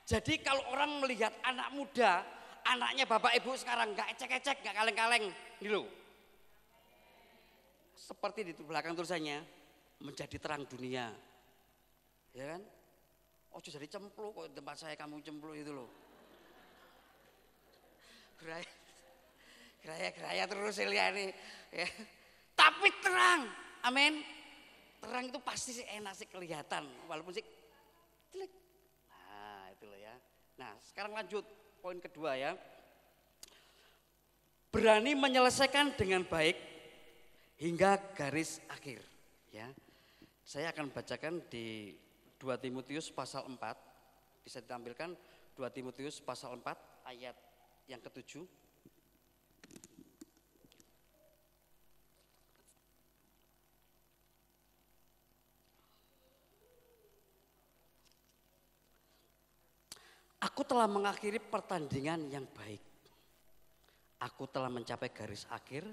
Jadi kalau orang melihat anak muda, anaknya bapak ibu sekarang nggak ecek-ecek, nggak kaleng-kaleng, gitu. Seperti di belakang tulisannya, menjadi terang dunia, ya kan? Oh jadi cempluk kok tempat saya kamu cempluk itu loh. Geraya terus Elia ini, ya. Tapi terang, amin. Terang itu pasti sih enak sih kelihatan, walaupun sih klik. Nah itu loh ya. Nah sekarang lanjut poin kedua ya. Berani menyelesaikan dengan baik hingga garis akhir. Ya, saya akan bacakan di 2 Timotius pasal 4. Bisa ditampilkan 2 Timotius pasal 4 ayat yang ke-7. Aku telah mengakhiri pertandingan yang baik. Aku telah mencapai garis akhir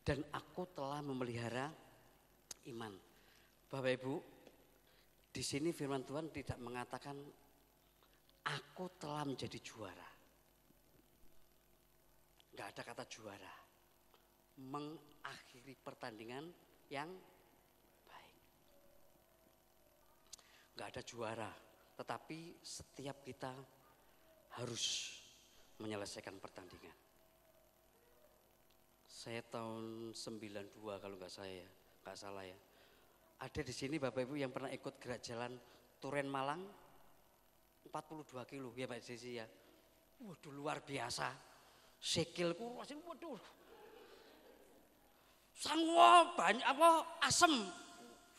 dan aku telah memelihara iman. Bapak Ibu, di sini firman Tuhan tidak mengatakan aku telah menjadi juara. Enggak ada kata juara. Mengakhiri pertandingan yang baik. Enggak ada juara. Tetapi setiap kita harus menyelesaikan pertandingan. Saya tahun 92 kalau nggak salah ya. Ada di sini Bapak Ibu yang pernah ikut gerak jalan Turen Malang 42 kilo ya Pak Desi ya. Waduh luar biasa. Sikilku waduh. Sangwa banyak apa asem.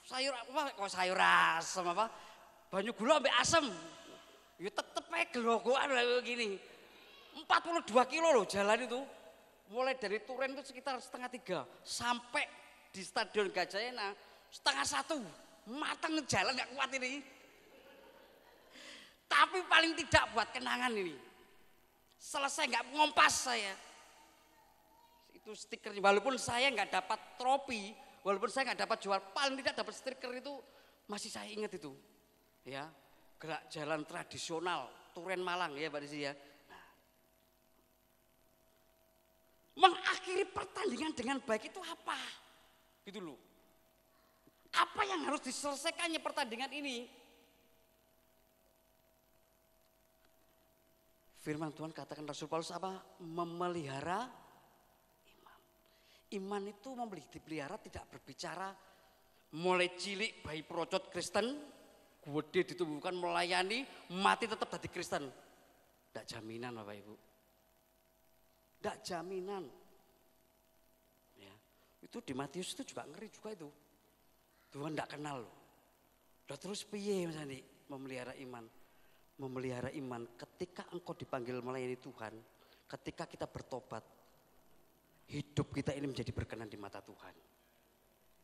Sayur apa kok sayur asem apa? Banyu gula sampai asem, ya tetep aja gelogoan begini. 42 kilo loh jalan itu, mulai dari Turen itu sekitar 2:30 sampai di Stadion Gajayana 1:30, matang jalan gak kuat ini. Tapi paling tidak buat kenangan ini, selesai gak ngompas saya. Itu stikernya, walaupun saya gak dapat trofi, walaupun saya gak dapat juara, paling tidak dapat stiker itu masih saya ingat itu. Ya, gerak jalan tradisional Turen Malang ya Pak Desi ya. Nah, mengakhiri pertandingan dengan baik itu apa? Gitu loh. Apa yang harus diselesaikannya pertandingan ini? Firman Tuhan katakan Rasul Paulus apa? Memelihara iman. Iman itu dipelihara tidak berbicara mulai cilik bayi procot Kristen. gede ditumbuhkan melayani, mati tetap jadi Kristen. Tidak jaminan Bapak Ibu. Tidak jaminan. Ya. Itu di Matius itu juga ngeri juga itu. Tuhan tidak kenal loh. Udah terus piye Mas Andi memelihara iman. Memelihara iman ketika engkau dipanggil melayani Tuhan. Ketika kita bertobat. Hidup kita ini menjadi berkenan di mata Tuhan.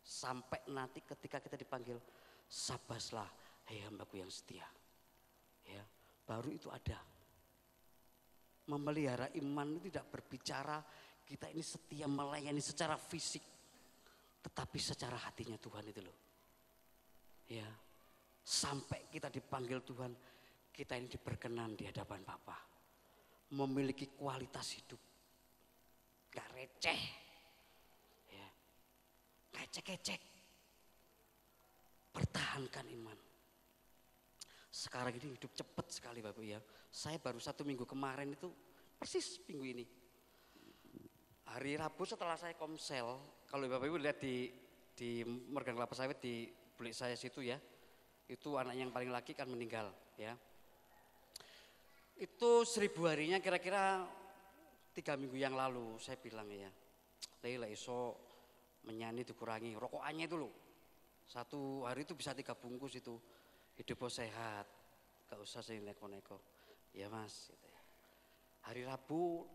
Sampai nanti ketika kita dipanggil. Sabaslah hai hambaku yang setia. Ya, baru itu ada. Memelihara iman itu tidak berbicara kita ini setia melayani secara fisik. Tetapi secara hatinya Tuhan itu loh. Ya, sampai kita dipanggil Tuhan, kita ini diberkenan di hadapan Bapa. Memiliki kualitas hidup. Gak receh. Ya, gak cek-cek. Pertahankan iman. Sekarang ini hidup cepat sekali Bapak ya. Saya baru 1 minggu kemarin itu persis minggu ini. Hari Rabu setelah saya komsel, kalau Bapak Ibu lihat di Morgan Kelapa Sawit di bulik saya situ ya, itu anak yang paling laki kan meninggal ya. Itu 1000 harinya kira-kira 3 minggu yang lalu saya bilang ya, Leila iso menyanyi dikurangi rokokannya itu loh. 1 hari itu bisa 3 bungkus itu. Hidup sehat, gak usah saya neko-neko. Ya Mas. Gitu ya. Hari Rabu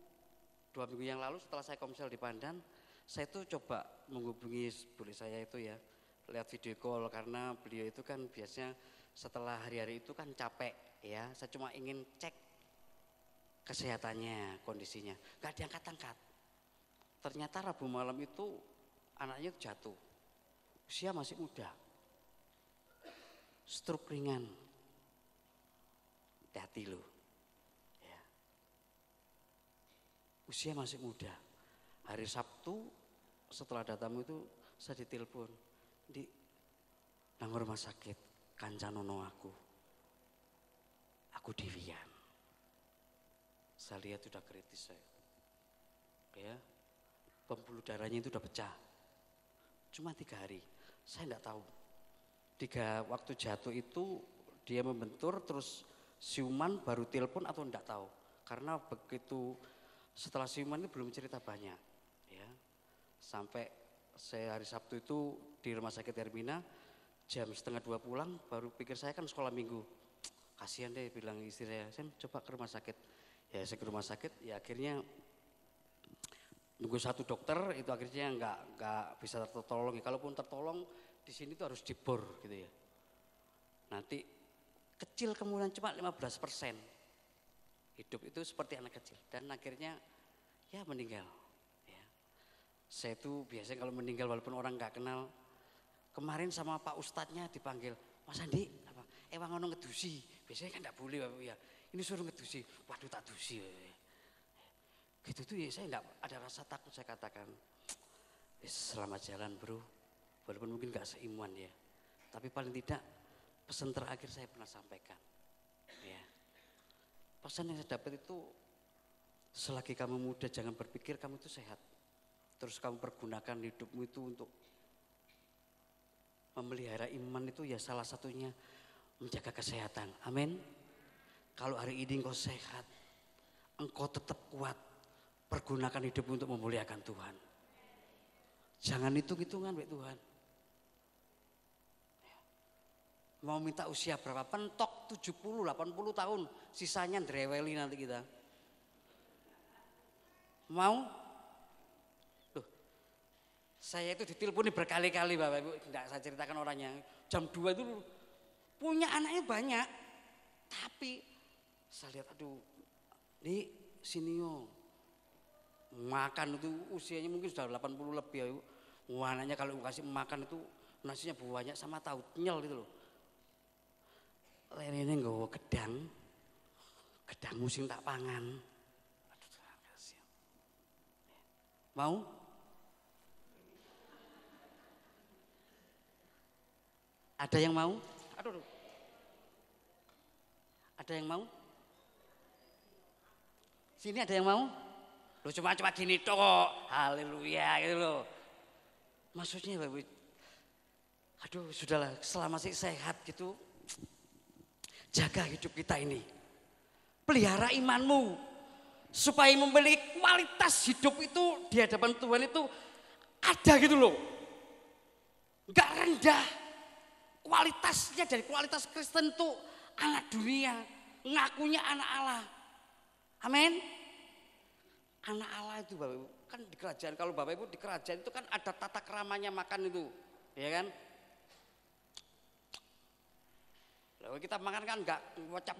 2 minggu yang lalu setelah saya komsel di Pandan, saya tuh coba menghubungi bulik saya itu ya. Lihat video call karena beliau itu kan biasanya setelah hari-hari itu kan capek ya. Saya cuma ingin cek kesehatannya, kondisinya. Gak diangkat-angkat. Ternyata Rabu malam itu anaknya jatuh. Usia masih muda. Stroke ringan. Hati-hati loh. Ya. Usia masih muda. Hari Sabtu setelah datang itu saya ditelepon. Di nang rumah sakit kancanono aku. Aku Dewian. Saya lihat sudah kritis saya. Ya. Pembuluh darahnya itu udah pecah. Cuma 3 hari. Saya enggak tahu. 3 waktu jatuh itu dia membentur terus siuman baru telepon atau enggak tahu. Karena begitu setelah siuman itu belum cerita banyak. Ya. Sampai saya hari Sabtu itu di rumah sakit Hermina jam 1:30 pulang baru pikir saya kan sekolah minggu. Kasihan deh bilang istri saya coba ke rumah sakit. Ya saya ke rumah sakit ya akhirnya nunggu 1 dokter itu akhirnya nggak bisa tertolong. Kalaupun tertolong di sini tuh harus dibor gitu ya. Nanti kecil kemudian cuma 15%. Hidup itu seperti anak kecil dan akhirnya ya meninggal. Ya. Saya tuh biasanya kalau meninggal walaupun orang nggak kenal. Kemarin sama Pak Ustadznya dipanggil, Mas Andi, apa? Wangono ngedusi. Biasanya kan nggak boleh Bapak ya. Ini suruh ngedusi. Waduh tak dusi. Gitu tuh ya saya enggak ada rasa takut saya katakan. Selamat jalan bro. Walaupun mungkin gak seiman ya. Tapi paling tidak pesan terakhir saya pernah sampaikan. Ya. Pesan yang saya dapat itu selagi kamu muda jangan berpikir kamu itu sehat. Terus kamu pergunakan hidupmu itu untuk memelihara iman itu ya salah satunya menjaga kesehatan. Amin. Kalau hari ini engkau sehat, engkau tetap kuat. Pergunakan hidup untuk memuliakan Tuhan. Jangan hitung-hitungan baik Tuhan. Mau minta usia berapa? Pentok 70, 80 tahun. Sisanya dreweli nanti kita. Mau? Loh, saya itu diteleponi berkali-kali Bapak Ibu. Tidak saya ceritakan orangnya. Jam 2 itu punya anaknya banyak. Tapi saya lihat aduh. Di sini yo. Makan itu usianya mungkin sudah 80 lebih ya. Anaknya kalau kasih makan itu nasinya banyak sama tahu nyel gitu loh. Lene nggawa gedang. Gedang musim tak pangan. Aduh, kasihan. Mau? Ada yang mau? Aduh. Ada yang mau? Sini ada yang mau? Lu cuma gini toh, haleluya gitu loh. Maksudnya Bapak, aduh sudahlah selama sih sehat gitu, Jaga hidup kita ini. Pelihara imanmu. Supaya memiliki kualitas hidup itu di hadapan Tuhan itu ada gitu loh. Enggak rendah. Kualitasnya dari kualitas Kristen itu anak dunia. Ngakunya anak Allah. Amin. Anak Allah itu Bapak Ibu. Kan di kerajaan, kalau Bapak Ibu di kerajaan itu kan ada tata keramanya makan itu. Ya kan. Lalu kita makan kan enggak ngocap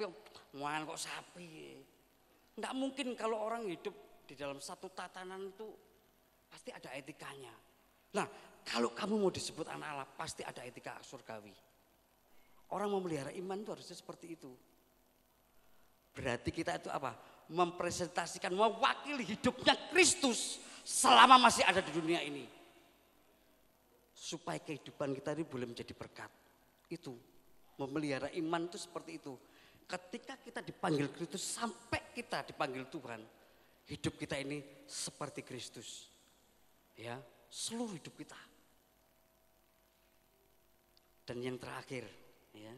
makan kok sapi. Enggak mungkin kalau orang hidup di dalam satu tatanan itu pasti ada etikanya. Nah, kalau kamu mau disebut anak Allah pasti ada etika surgawi. Orang memelihara iman itu harusnya seperti itu. Berarti kita itu apa? Mempresentasikan, mewakili hidupnya Kristus selama masih ada di dunia ini. Supaya kehidupan kita ini boleh menjadi berkat. Itu. Memelihara iman itu seperti itu. Ketika kita dipanggil Kristus sampai kita dipanggil Tuhan, hidup kita ini seperti Kristus. Ya, seluruh hidup kita. Dan yang terakhir, ya.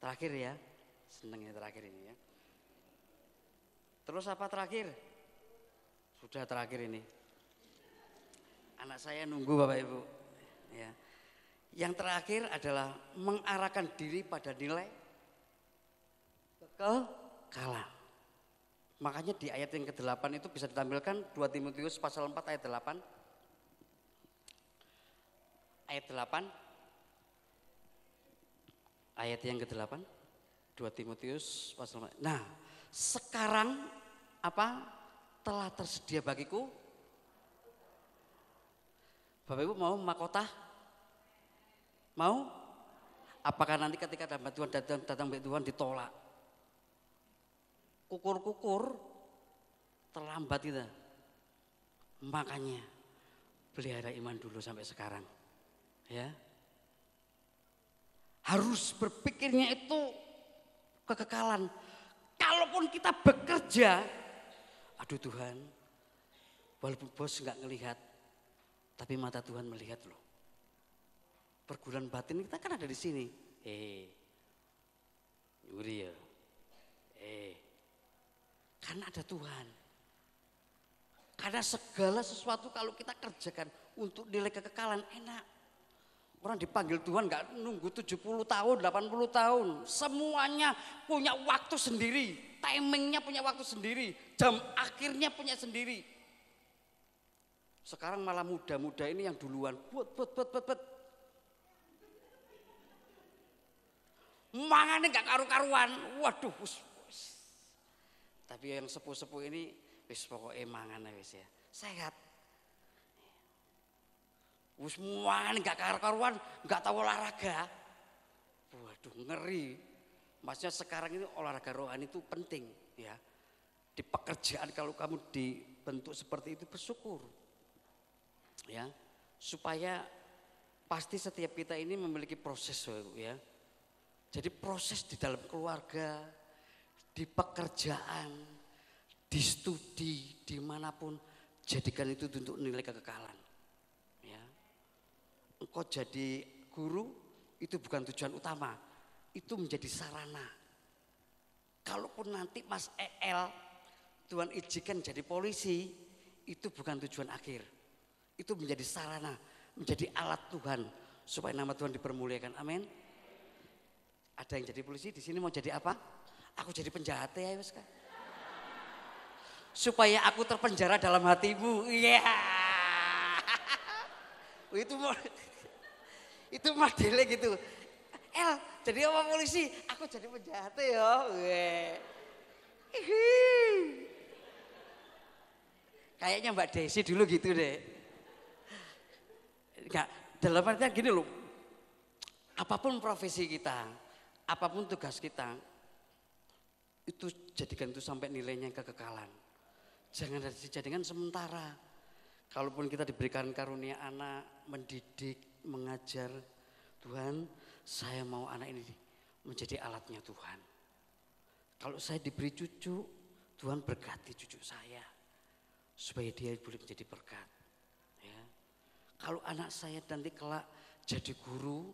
Terakhir ya. Senang ya terakhir ini ya. Terus apa terakhir? Sudah terakhir ini. Anak saya nunggu Bapak Ibu. Ya. Yang terakhir adalah mengarahkan diri pada nilai kekekalan. Makanya di ayat yang ke-8 itu bisa ditampilkan 2 Timotius pasal 4 ayat 8. Ayat 8. Ayat yang ke-8. 2 Timotius pasal 4. Nah, sekarang apa? Telah tersedia bagiku. Bapak Ibu mau mahkota? Mau? Apakah nanti ketika Tuhan datang Tuhan ditolak? Kukur-kukur terlambat kita. Makanya pelihara iman dulu sampai sekarang. Ya. Harus berpikirnya itu kekekalan. Kalaupun kita bekerja, aduh Tuhan, walaupun bos nggak ngelihat, tapi mata Tuhan melihat loh. Perguruan batin kita kan ada di sini. Yuri ya. Karena ada Tuhan. Karena segala sesuatu kalau kita kerjakan untuk nilai kekekalan enak. Orang dipanggil Tuhan nggak nunggu 70 tahun, 80 tahun. Semuanya punya waktu sendiri. Timingnya punya waktu sendiri. Jam akhirnya punya sendiri. Sekarang malah muda-muda ini yang duluan. Buat. Mangannya gak karu-karuan, waduh. Tapi yang sepuh-sepuh ini, wis pokoknya mangan wis ya, sehat. Wis mangan gak karu-karuan, gak tahu olahraga. Waduh ngeri. Maksudnya sekarang ini olahraga rohani itu penting ya. Di pekerjaan kalau kamu dibentuk seperti itu bersyukur. Ya, supaya pasti setiap kita ini memiliki proses ya. Jadi proses di dalam keluarga, di pekerjaan, di studi, dimanapun, jadikan itu untuk nilai kekekalan. Ya. Engkau jadi guru, itu bukan tujuan utama, itu menjadi sarana. Kalaupun nanti Mas EL, Tuhan izinkan jadi polisi, itu bukan tujuan akhir. Itu menjadi sarana, menjadi alat Tuhan, supaya nama Tuhan dipermuliakan. Amin. Ada yang jadi polisi di sini mau jadi apa? Aku jadi penjahat ya Mas kan. Supaya aku terpenjara dalam hatimu. Iya. Yeah. Itu modelnya gitu. Jadi apa polisi? Aku jadi penjahat ya. Kayaknya Mbak Desi dulu gitu deh. Enggak, dalam artian gini loh. Apapun profesi kita, apapun tugas kita, itu jadikan itu sampai nilainya kekekalan. Jangan dijadikan sementara. Kalaupun kita diberikan karunia anak, mendidik, mengajar, Tuhan saya mau anak ini menjadi alatnya Tuhan. Kalau saya diberi cucu, Tuhan berkati cucu saya. Supaya dia boleh menjadi berkat. Ya. Kalau anak saya nanti kelak jadi guru,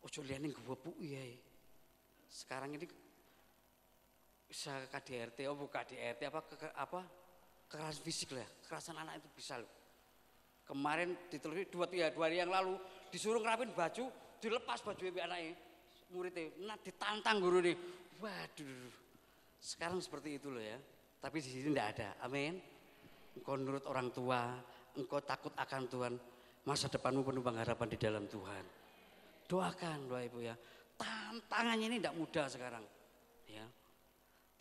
ojo liyane nggowo iya. sekarang ini bisa KDRT, oh bukan KDRT kekerasan fisik lah, kekerasan anak itu bisa loh. Kemarin ditelusuri 2 hari yang lalu disuruh ngerapin baju, dilepas baju anaknya, muridnya, nah ditantang guru nih, waduh. Sekarang seperti itu loh ya, tapi di sini tidak ada, amin. Engkau nurut orang tua, engkau takut akan Tuhan, masa depanmu penuh pengharapan di dalam Tuhan. Doakan doa ibu ya, tantangannya ini tidak mudah sekarang ya.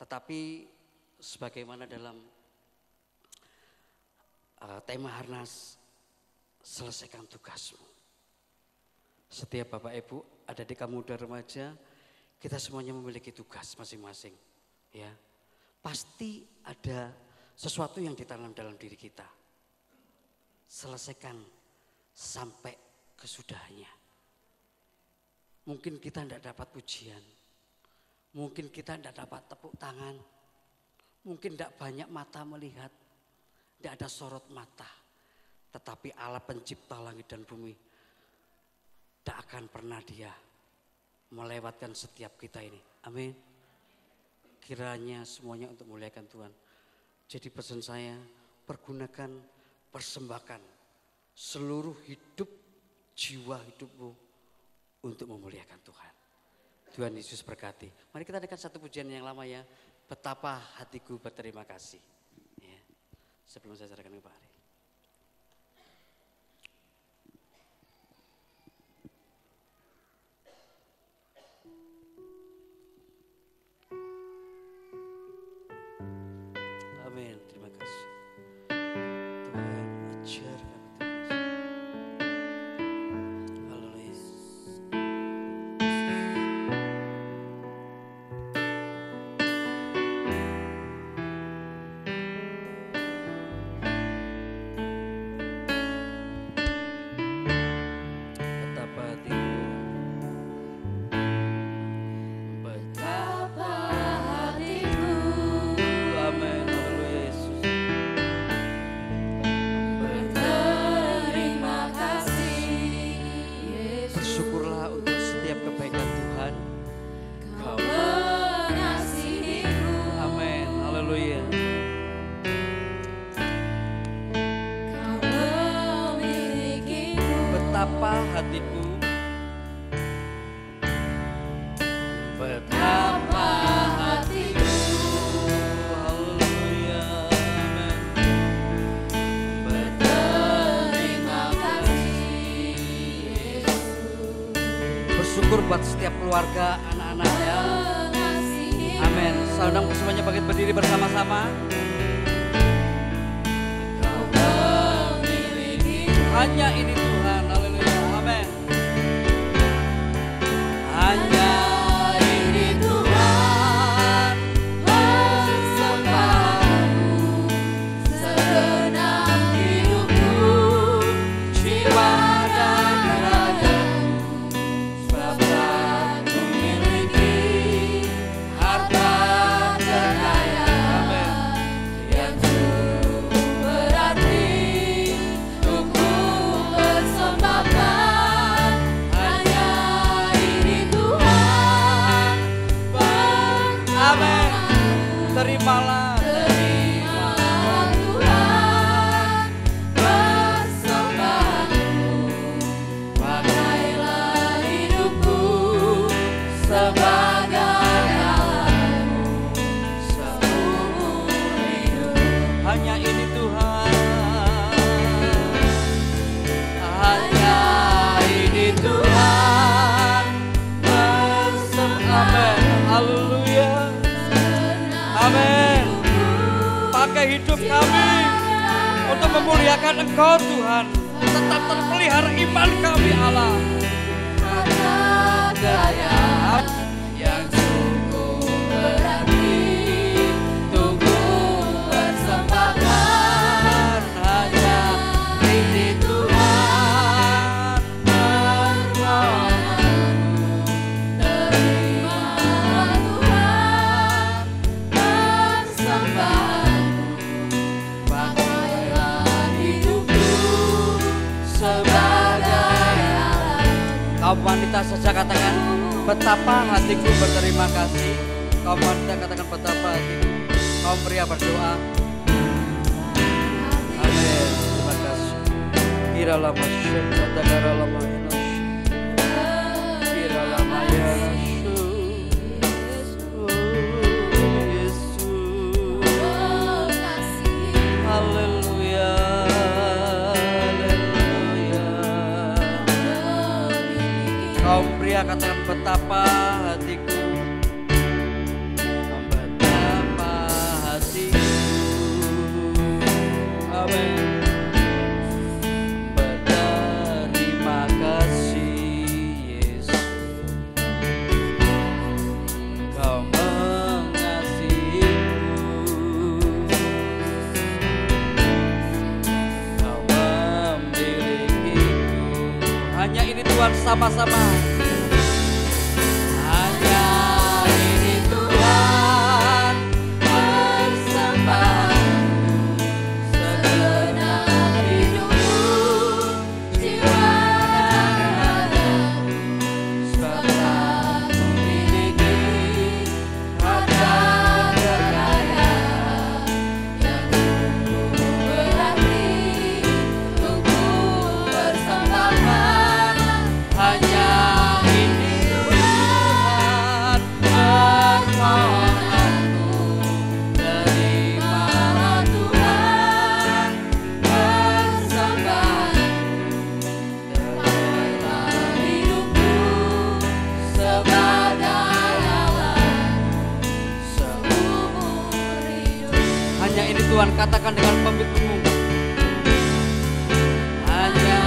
Tetapi sebagaimana dalam tema Harnas, selesaikan tugasmu. Setiap Bapak Ibu, adik-adik muda remaja, kita semuanya memiliki tugas masing-masing. Ya, pasti ada sesuatu yang ditanam dalam diri kita. Selesaikan sampai kesudahannya. Mungkin kita tidak dapat pujian, mungkin kita tidak dapat tepuk tangan, mungkin tidak banyak mata melihat, tidak ada sorot mata. Tetapi Allah pencipta langit dan bumi tidak akan pernah dia melewatkan setiap kita ini. Amin. Kiranya semuanya untuk memuliakan Tuhan. Jadi pesan saya, pergunakan, persembahkan seluruh hidup, jiwa hidupmu untuk memuliakan Tuhan. Tuhan Yesus berkati. Mari kita dengarkan satu pujian yang lama ya. Betapa hatiku berterima kasih. Ya. Sebelum saya serahkan ke Pak Ari. Amin, terima kasih. Tuhan ajar kami Tuhan. Haleluya. Betapa hatiku, Betapa hatiku amin, haleluya Yesus. berterima kasih, Yesus. Bersyukurlah untuk setiap kebaikan Tuhan. Kau mengasihiku, Amin, haleluya. Kau memilikiku. Betapa hatiku, betapa hatiku haleluya, amin. berterima kasih, Yesus. Bersyukur buat setiap keluarga, anak-anak ya. Mengasihiku, Amin. Saya undang semuanya bangkit berdiri bersama-sama. Kau memilikiku. Hanya ini Tuhan, haleluya, amin. Hanya ini Tuhan, Persembahanku segenap hidupku, jiwa dan ragaku, sebab aku miliki harta kekayaan yang cukup berarti untuk persembahkan. Hanya ini Tuhan, amin. Terimalah, terimalah Tuhan persembahanku. Pakailah hidupku sebagai alatmu seumur hidup. hanya ini Tuhan, Hanya ini Tuhan amin, haleluya, amin. Pakai hidup kami untuk memuliakan Engkau Tuhan. Tetap terpelihara iman kami Allah. harta kekayaan yang cukup berarti untuk persembahkan. Hanya ini Tuhan, Permohonanku, terimalah Tuhan persembahanku. Pakailah hidupku sebagai alat kaum wanita saja katakan Betapa hatiku berterima kasih. Kaum wanita katakan betapa hatiku. Kaum pria berdoa. Amin. Terima kasih. Kira lama syuk, kata lama enos. Kira lama ya Haleluya, haleluya. Kaum pria katakan betapa hatiku, betapa hatiku. Amin. Berterima kasih Yesus, Kau mengasihiku. Hanya ini Tuhan sama-sama. Hanya ini Tuhan persembahan segenap hidupku, jiwa dan raga. Sebab ku miliki harta kekayaan yang berarti untuk persembahkan. Hanya ini Tuhan permohonanku, terimalah Tuhan persembahanku, terpakailah hidupku sebagai alat seumur hidup. Hanya ini Tuhan, katakan dengan pemilikmu. Hanya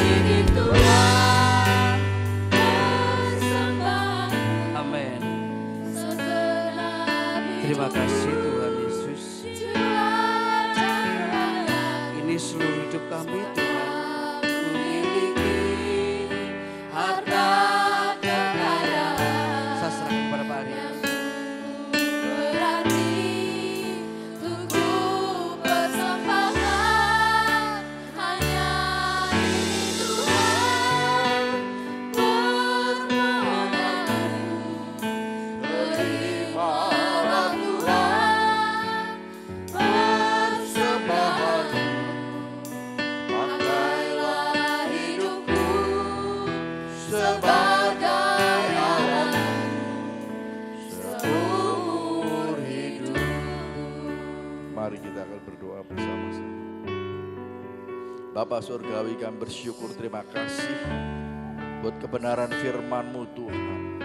ini Tuhan persembahan. Amin. Terima kasih Tuhan Yesus. Ini seluruh hidup kami Tuhan. Ku miliki harta kekayaan. Saya serahkan kepada Pak Ari. Berarti tuku persembahan. Hanya ini Tuhan permohonanku, terimalah Tuhan persembahanku, pakailah hidupku sebagai alat seumur hidup. Mari kita akan berdoa bersama-sama. Bapa Surgawi, kami bersyukur, terima kasih buat kebenaran firman-Mu Tuhan.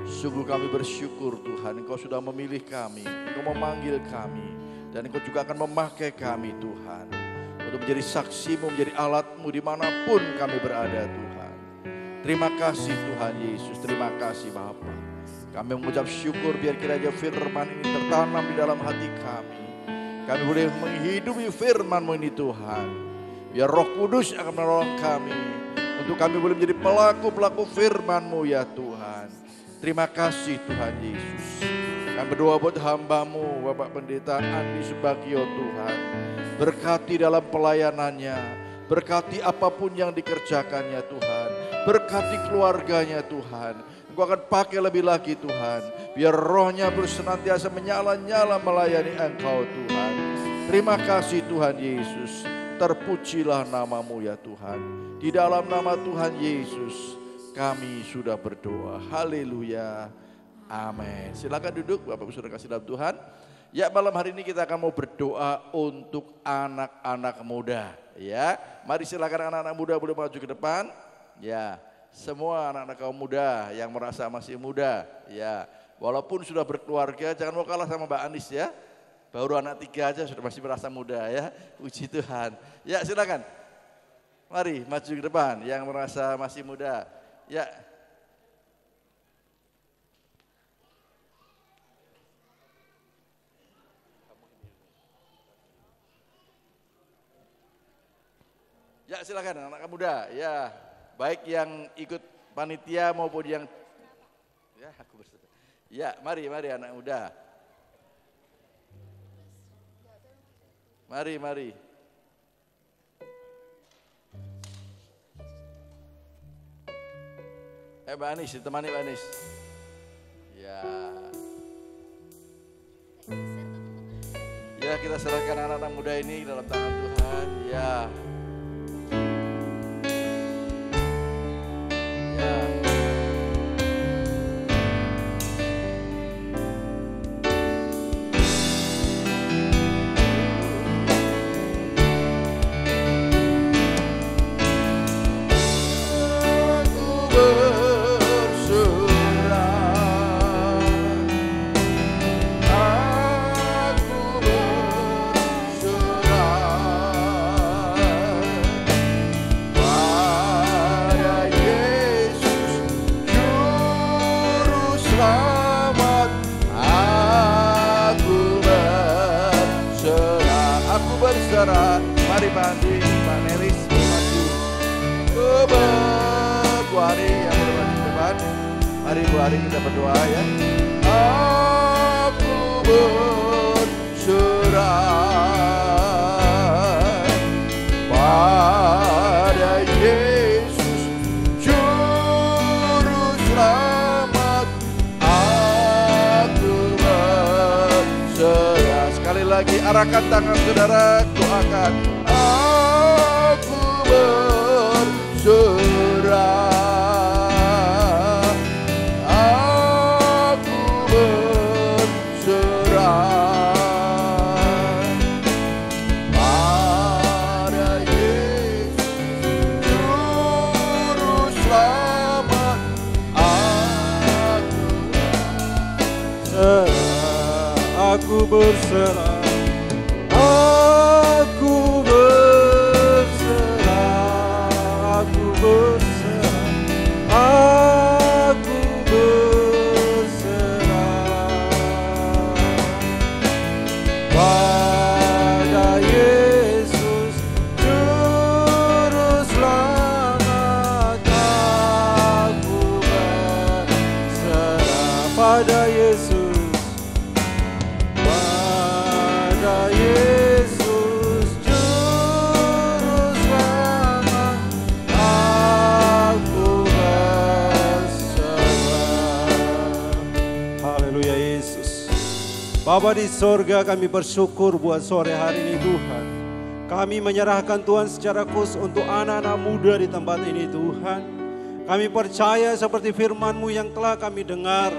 Sungguh kami bersyukur Tuhan, Engkau sudah memilih kami, Engkau memanggil kami, dan Engkau juga akan memakai kami Tuhan, untuk menjadi saksi-Mu, menjadi alat-Mu dimanapun kami berada Tuhan. Terima kasih Tuhan Yesus, terima kasih Bapa. Kami mengucap syukur biar kiranya firman ini tertanam di dalam hati kami. Kami boleh menghidupi firman-Mu ini Tuhan. Biar Roh Kudus akan menolong kami untuk kami boleh menjadi pelaku-pelaku firman-Mu ya Tuhan. Terima kasih Tuhan Yesus. Kami berdoa buat hamba-Mu Bapak Pendeta Andi Subagio Tuhan. Berkati dalam pelayanannya, berkati apapun yang dikerjakannya Tuhan. Berkati keluarganya Tuhan. Engkau akan pakai lebih lagi Tuhan. Biar rohnya bersenantiasa menyala-nyala melayani Engkau Tuhan. Terima kasih Tuhan Yesus. Terpujilah nama-Mu ya Tuhan. Di dalam nama Tuhan Yesus kami sudah berdoa. Haleluya. Amin. Silakan duduk Bapak Ibu Saudara kasih dalam Tuhan. Ya, malam hari ini kita akan mau berdoa untuk anak-anak muda. Ya, mari silakan anak-anak muda boleh maju ke depan. Ya, semua anak-anak kaum muda yang merasa masih muda. Ya, walaupun sudah berkeluarga jangan mau kalah sama Mbak Anis ya. Baru anak 3 aja sudah masih merasa muda ya. Puji Tuhan. Ya, silakan. Mari maju ke depan yang merasa masih muda. Ya. Ya, silakan anak muda. Ya, baik yang ikut panitia maupun yang ya aku bersedia. Ya, mari anak muda. Mari. Mbak Anis, ditemani Mbak Anis. Ya. Ya, kita serahkan anak-anak muda ini dalam tangan Tuhan. Ya. Ya. Mari Pak Andi, Pak Nelis maju ke Bu Ari yang bermaju ke depan. Mari Bu Ari kita berdoa ya. Aku berserah pada Yesus Juru Selamat. Aku berserah. Sekali lagi arahkan tangan saudara, doakan. Aku berserah, aku berserah pada Yesus Juru Selamat. Aku berserah. Aku berserah, aku berserah, aku berserah pada Yesus Juru Selamat. Aku berserah pada Yesus, pada Yesus. Bapa di sorga, kami bersyukur buat sore hari ini Tuhan. Kami menyerahkan Tuhan secara khusus untuk anak-anak muda di tempat ini Tuhan. Kami percaya seperti firman-Mu yang telah kami dengar.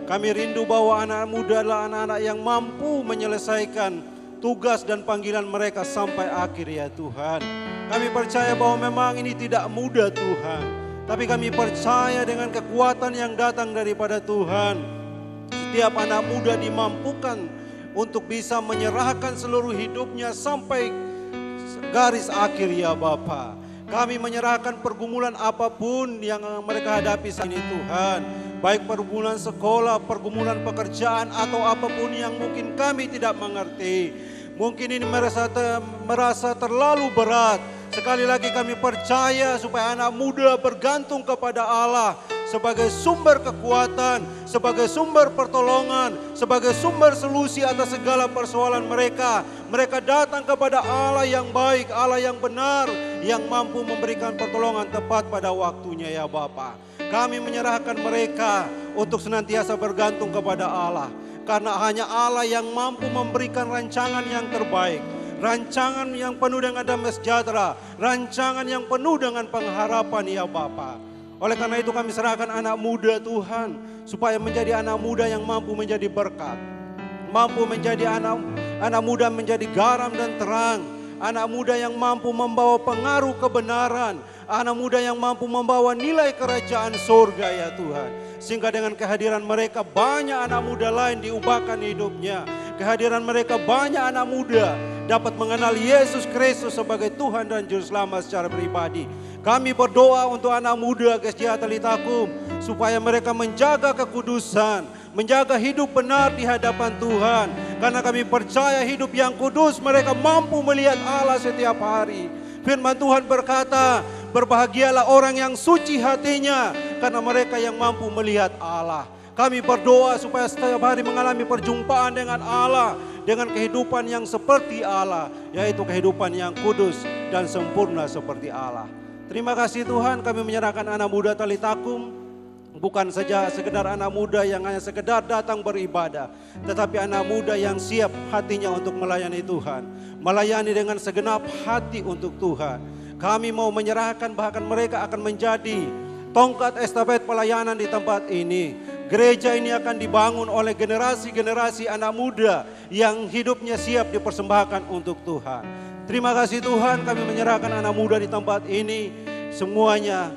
Kami rindu bahwa anak-anak muda adalah anak-anak yang mampu menyelesaikan tugas dan panggilan mereka sampai akhir ya Tuhan. Kami percaya bahwa memang ini tidak mudah Tuhan. Tapi kami percaya dengan kekuatan yang datang daripada Tuhan. Setiap anak muda dimampukan untuk bisa menyerahkan seluruh hidupnya sampai garis akhir ya Bapa. Kami menyerahkan pergumulan apapun yang mereka hadapi saat ini Tuhan. Baik pergumulan sekolah, pergumulan pekerjaan atau apapun yang mungkin kami tidak mengerti. Mungkin ini merasa terlalu berat. Sekali lagi kami percaya supaya anak muda bergantung kepada Allah sebagai sumber kekuatan, sebagai sumber pertolongan, sebagai sumber solusi atas segala persoalan mereka. Mereka datang kepada Allah yang baik, Allah yang benar, yang mampu memberikan pertolongan tepat pada waktunya ya Bapa. Kami menyerahkan mereka untuk senantiasa bergantung kepada Allah. Karena hanya Allah yang mampu memberikan rancangan yang terbaik. Rancangan yang penuh dengan damai sejahtera, rancangan yang penuh dengan pengharapan ya Bapa. Oleh karena itu kami serahkan anak muda Tuhan, supaya menjadi anak muda yang mampu menjadi berkat. Mampu menjadi anak muda menjadi garam dan terang. Anak muda yang mampu membawa pengaruh kebenaran. Anak muda yang mampu membawa nilai kerajaan surga ya Tuhan. Sehingga dengan kehadiran mereka banyak anak muda lain diubahkan hidupnya. Kehadiran mereka banyak anak muda dapat mengenal Yesus Kristus sebagai Tuhan dan Juru Selamat secara pribadi. Kami berdoa untuk anak muda GSJ Talitakum supaya mereka menjaga kekudusan, menjaga hidup benar di hadapan Tuhan. Karena kami percaya hidup yang kudus mereka mampu melihat Allah setiap hari. Firman Tuhan berkata, berbahagialah orang yang suci hatinya karena mereka yang mampu melihat Allah. Kami berdoa supaya setiap hari mengalami perjumpaan dengan Allah, dengan kehidupan yang seperti Allah, yaitu kehidupan yang kudus dan sempurna seperti Allah. Terima kasih Tuhan, kami menyerahkan anak muda Talitakum Bukan saja sekedar anak muda yang hanya sekedar datang beribadah, tetapi anak muda yang siap hatinya untuk melayani Tuhan, melayani dengan segenap hati untuk Tuhan. Kami mau menyerahkan, bahkan mereka akan menjadi tongkat estafet pelayanan di tempat ini. Gereja ini akan dibangun oleh generasi-generasi anak muda yang hidupnya siap dipersembahkan untuk Tuhan. Terima kasih Tuhan, kami menyerahkan anak muda di tempat ini. Semuanya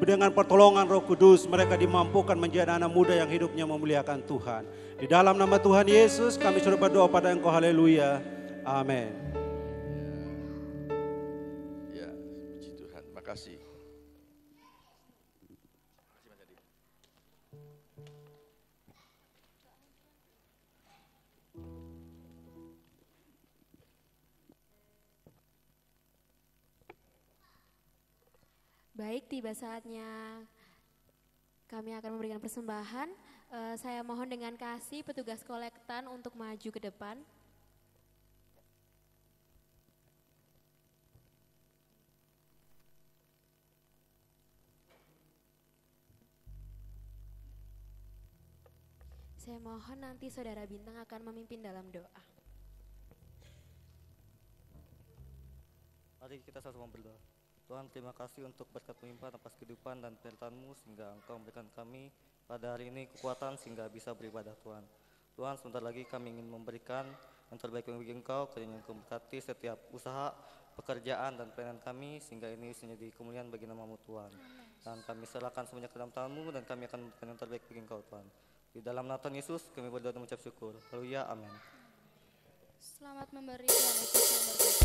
dengan pertolongan Roh Kudus mereka dimampukan menjadi anak muda yang hidupnya memuliakan Tuhan. Di dalam nama Tuhan Yesus kami sudah berdoa pada Engkau, haleluya, amin. Ya, puji Tuhan, terima kasih. Baik, tiba saatnya kami akan memberikan persembahan. Saya mohon dengan kasih petugas kolektan untuk maju ke depan. Saya mohon nanti Saudara Bintang akan memimpin dalam doa. Mari kita sama-sama berdoa. Tuhan, terima kasih untuk berkat melimpah atas kehidupan dan penyertaan-Mu sehingga Engkau memberikan kami pada hari ini kekuatan sehingga bisa beribadah Tuhan. Tuhan, sebentar lagi kami ingin memberikan yang terbaik bagi Engkau, kiranya Engkau memberkati setiap usaha, pekerjaan dan pelayanan kami sehingga ini bisa menjadi kemuliaan bagi nama-Mu Tuhan. Dan kami serahkan semuanya ke dalam tangan-Mu dan kami akan memberikan yang terbaik bagi Engkau Tuhan. Di dalam nama Tuhan Yesus kami berdoa dan mengucap syukur. Haleluya, amin. Selamat memberi Tuhan Yesus yang berkati.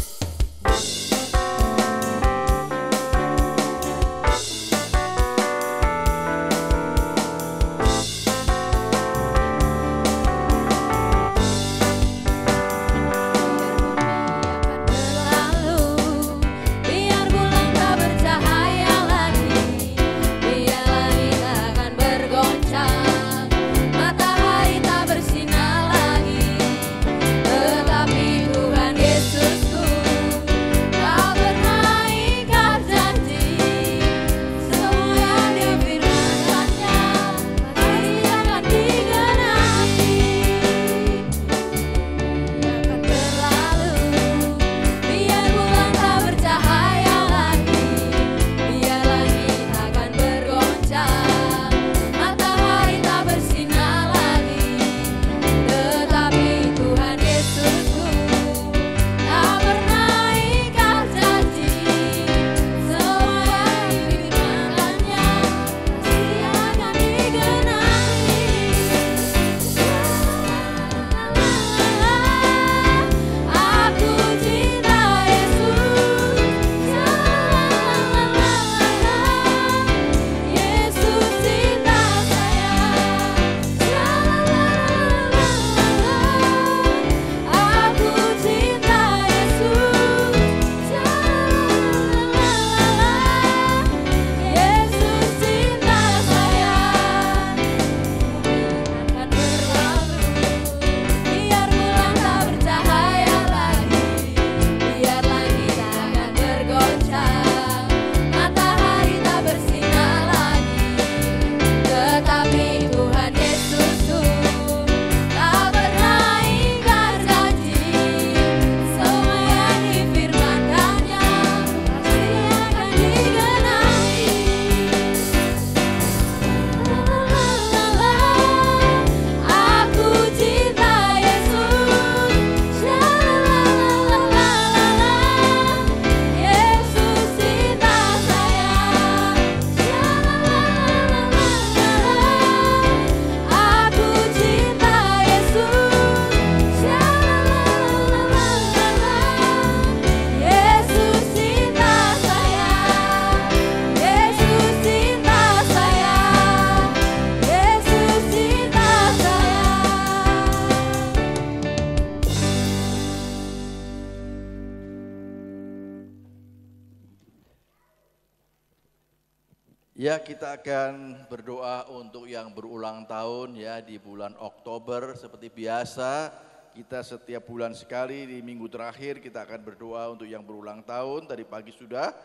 Ya, kita akan berdoa untuk yang berulang tahun ya di bulan Oktober. Seperti biasa, kita setiap bulan sekali di minggu terakhir kita akan berdoa untuk yang berulang tahun. Tadi pagi sudah,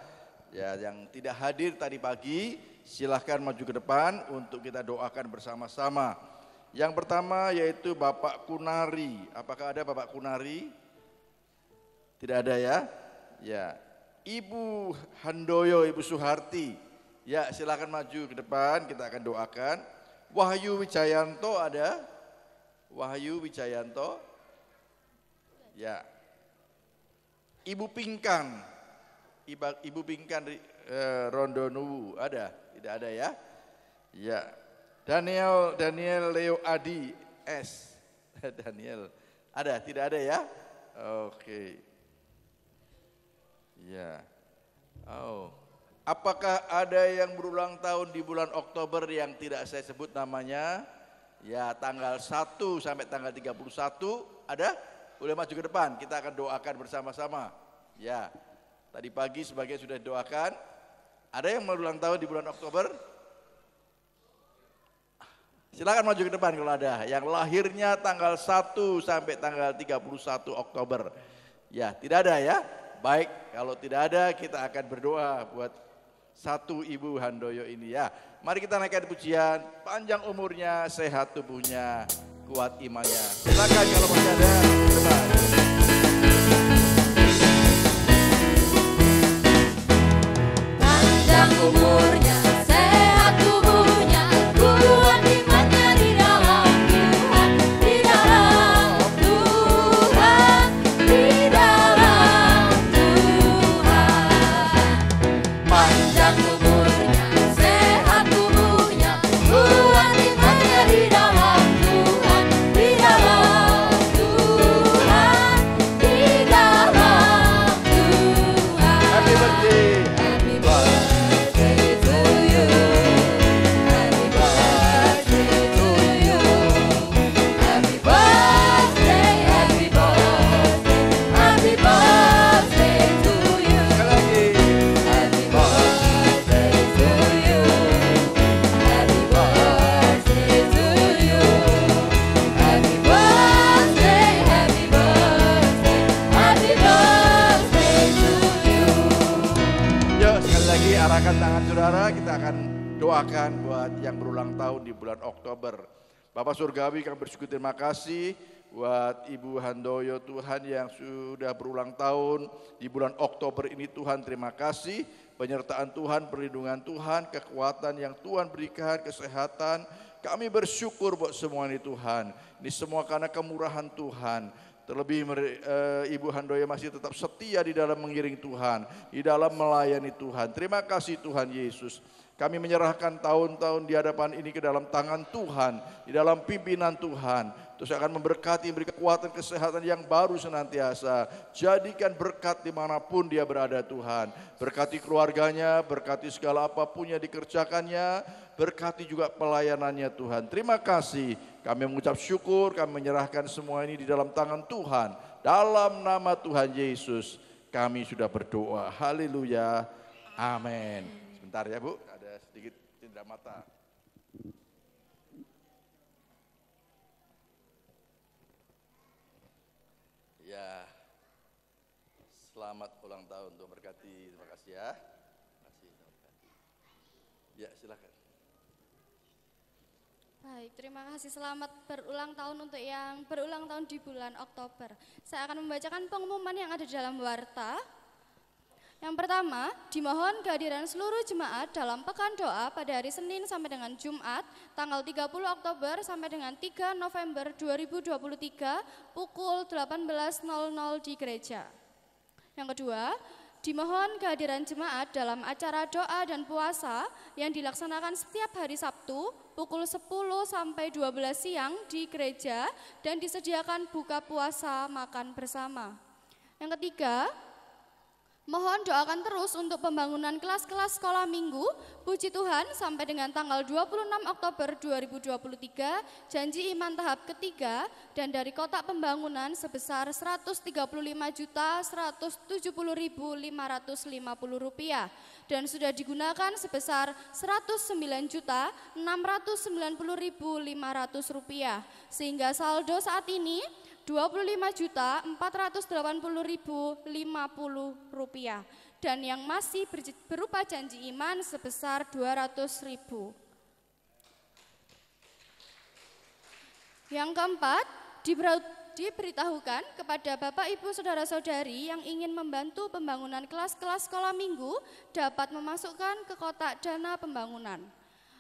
Ya, yang tidak hadir tadi pagi, silahkan maju ke depan untuk kita doakan bersama-sama. Yang pertama yaitu Bapak Kunari. Apakah ada Bapak Kunari? Tidak ada ya? Ya. Ibu Handoyo, Ibu Suharti. Ya, silahkan maju ke depan, kita akan doakan. Wahyu Wijayanto ada? Wahyu Wijayanto? Ya. Ibu Pingkan. Ibu Pingkan Rondonuwu ada? Tidak ada ya? Ya. Daniel Leo Adi S. Daniel ada? Tidak ada ya? Oke. Ya. Oh. Apakah ada yang berulang tahun di bulan Oktober yang tidak saya sebut namanya? Ya, tanggal 1 sampai tanggal 31 ada? Boleh maju ke depan, kita akan doakan bersama-sama. Ya. Tadi pagi sebagian sudah doakan. Ada yang berulang tahun di bulan Oktober? Silakan maju ke depan kalau ada. Yang lahirnya tanggal 1 sampai tanggal 31 Oktober. Ya, tidak ada ya? Baik, kalau tidak ada kita akan berdoa buat satu Ibu Handoyo ini ya. Mari kita naikkan pujian, panjang umurnya, sehat tubuhnya, kuat imannya. Silakan kalau masih ada, depan. Panjang umurnya, sehat tubuhnya, kuat imannya di dalam Tuhan, di dalam Tuhan, di dalam Tuhan. Panjang umurnya, sehat tubuhnya, kuat imannya di dalam Tuhan, di dalam Tuhan, di dalam Tuhan. Happy birthday. Happy birthday to you. Happy birthday to you. Happy birthday, happy birthday, happy birthday to you. Sekali lagi. Happy birthday to you. Happy birthday to you. Happy birthday, happy birthday, happy birthday to you. Yuk sekali lagi arahkan tangan saudara, kita akan doakan buat yang berulang tahun di bulan Oktober. Bapak Surgawi, kami bersyukur terima kasih buat Ibu Handoyo Tuhan yang sudah berulang tahun di bulan Oktober ini. Tuhan terima kasih penyertaan Tuhan, perlindungan Tuhan, kekuatan yang Tuhan berikan, kesehatan. Kami bersyukur buat semua ini Tuhan. Ini semua karena kemurahan Tuhan. Terlebih Ibu Handoyo masih tetap setia di dalam mengiring Tuhan, di dalam melayani Tuhan. Terima kasih Tuhan Yesus. Kami menyerahkan tahun-tahun di hadapan ini ke dalam tangan Tuhan, di dalam pimpinan Tuhan. Terus akan memberkati, beri kekuatan, kesehatan yang baru senantiasa. Jadikan berkat dimanapun dia berada Tuhan. Berkati keluarganya, berkati segala apapun yang dikerjakannya. Berkati juga pelayanannya Tuhan. Terima kasih. Kami mengucap syukur, kami menyerahkan semua ini di dalam tangan Tuhan. Dalam nama Tuhan Yesus kami sudah berdoa. Haleluya. Amin. Sebentar ya Bu, ada sedikit cindera mata. Ya, selamat ulang tahun untuk berkati. Terima kasih ya. Terima kasih. Ya, silakan. Baik, terima kasih. Selamat berulang tahun untuk yang berulang tahun di bulan Oktober. Saya akan membacakan pengumuman yang ada di dalam warta. Yang pertama, dimohon kehadiran seluruh jemaat dalam pekan doa pada hari Senin sampai dengan Jumat, tanggal 30 Oktober sampai dengan 3 November 2023, pukul 18.00 di gereja. Yang kedua, dimohon kehadiran jemaat dalam acara doa dan puasa yang dilaksanakan setiap hari Sabtu pukul 10 sampai 12 siang di gereja dan disediakan buka puasa makan bersama. Yang ketiga, mohon doakan terus untuk pembangunan kelas-kelas sekolah minggu, puji Tuhan sampai dengan tanggal 26 Oktober 2023, janji iman tahap ketiga dan dari kotak pembangunan sebesar Rp135.170.550 dan sudah digunakan sebesar Rp109.690.500 sehingga saldo saat ini Rp25.480.050. dan yang masih berupa janji iman sebesar 200.000. Yang keempat, diberitahukan kepada Bapak Ibu Saudara-saudari yang ingin membantu pembangunan kelas-kelas sekolah minggu dapat memasukkan ke kotak dana pembangunan.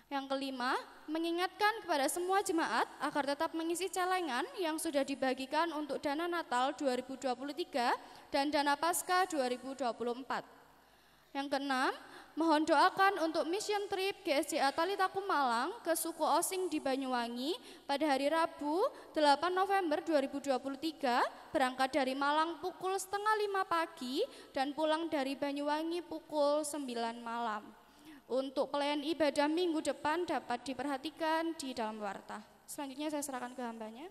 Yang kelima, mengingatkan kepada semua jemaat agar tetap mengisi celengan yang sudah dibagikan untuk dana Natal 2023 dan dana Paskah 2024. Yang keenam, mohon doakan untuk mission trip GSJA Talitakum Malang ke suku Osing di Banyuwangi pada hari Rabu 8 November 2023 berangkat dari Malang pukul 4:30 pagi dan pulang dari Banyuwangi pukul 9 malam. Untuk pelayan ibadah minggu depan dapat diperhatikan di dalam warta. Selanjutnya saya serahkan ke hambanya.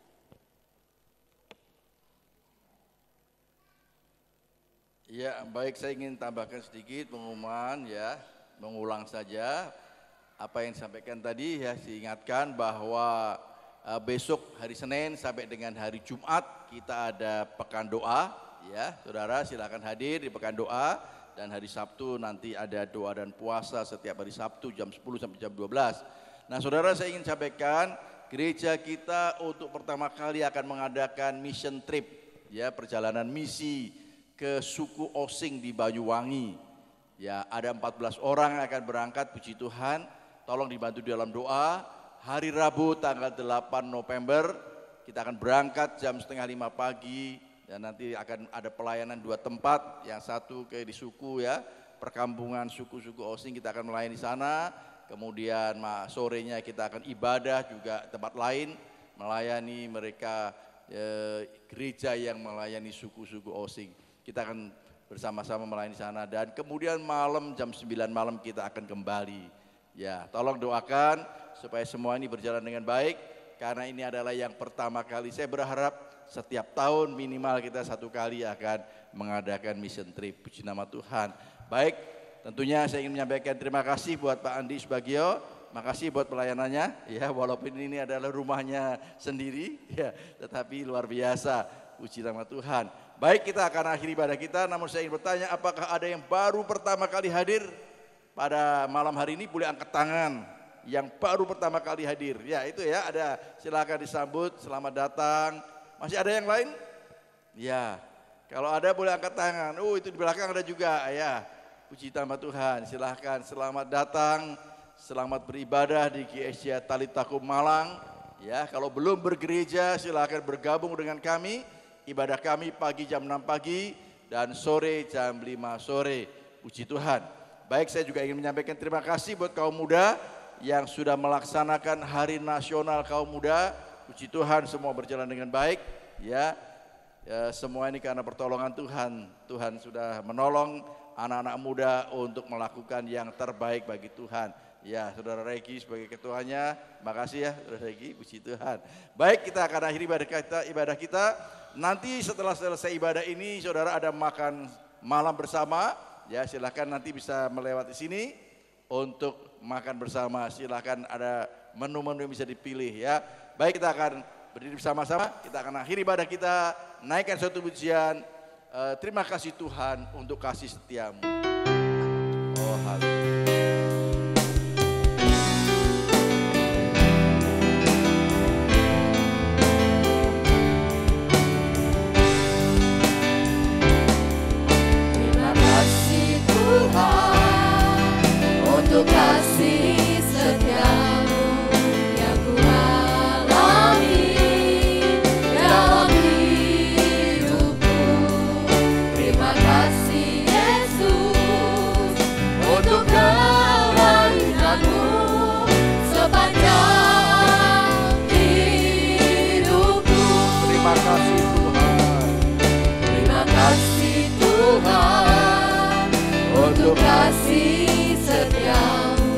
Ya, baik, saya ingin tambahkan sedikit pengumuman ya, mengulang saja apa yang disampaikan tadi ya, diingatkan bahwa besok hari Senin sampai dengan hari Jumat kita ada pekan doa ya. Saudara silakan hadir di pekan doa. Dan hari Sabtu nanti ada doa dan puasa setiap hari Sabtu jam 10 sampai jam 12. Nah saudara, saya ingin sampaikan gereja kita untuk pertama kali akan mengadakan mission trip ya, perjalanan misi ke suku Osing di Banyuwangi. Ya, ada 14 orang yang akan berangkat, puji Tuhan. Tolong dibantu di dalam doa. Hari Rabu tanggal 8 November kita akan berangkat jam 4:30 pagi. Dan nanti akan ada pelayanan 2 tempat, yang satu di suku ya, perkampungan suku-suku Osing kita akan melayani di sana. Kemudian sorenya kita akan ibadah juga tempat lain, melayani mereka gereja yang melayani suku-suku Osing. Kita akan bersama-sama melayani di sana dan kemudian malam jam 9 malam kita akan kembali. Ya, tolong doakan supaya semua ini berjalan dengan baik karena ini adalah yang pertama kali. Saya berharap setiap tahun minimal kita 1 kali akan mengadakan mission trip. Puji nama Tuhan. Baik, tentunya saya ingin menyampaikan terima kasih buat Pak Andi Subagio. Makasih buat pelayanannya ya, walaupun ini adalah rumahnya sendiri ya, tetapi luar biasa. Puji nama Tuhan. Baik, kita akan akhiri ibadah kita, namun saya ingin bertanya, apakah ada yang baru pertama kali hadir pada malam hari ini? Boleh angkat tangan yang baru pertama kali hadir. Ya, itu ya, ada, silakan disambut, selamat datang. Masih ada yang lain? Ya, kalau ada boleh angkat tangan. Oh, itu di belakang ada juga ya. Puji nama Tuhan, silahkan, selamat datang, selamat beribadah di GSJA Talitakum Malang. Ya, kalau belum bergereja silahkan bergabung dengan kami. Ibadah kami pagi jam 6 pagi dan sore jam 5 sore. Puji Tuhan. Baik, saya juga ingin menyampaikan terima kasih buat kaum muda yang sudah melaksanakan Hari Nasional Kaum Muda. Puji Tuhan, semua berjalan dengan baik ya. Semua ini karena pertolongan Tuhan. Tuhan sudah menolong anak-anak muda untuk melakukan yang terbaik bagi Tuhan. Ya, Saudara Regi sebagai ketuanya, makasih ya Saudara Regi, puji Tuhan. Baik, kita akan akhiri ibadah kita. Nanti setelah selesai ibadah ini, Saudara ada makan malam bersama. Ya, silakan nanti bisa melewati sini untuk makan bersama. Silakan, ada menu-menu yang bisa dipilih ya. Baik, kita akan berdiri bersama-sama, kita akan akhiri ibadah kita, naikkan suatu pujian. Terima kasih Tuhan untuk kasih setiamu. Oh, haleluya. Terima kasih Tuhan untuk kasih setiamu yang ku alami dalam hidupku. Terima kasih Yesus untuk kelahiranmu sepanjang hidupku. Terima kasih Tuhan. Terima kasih Tuhan untuk kasih setiamu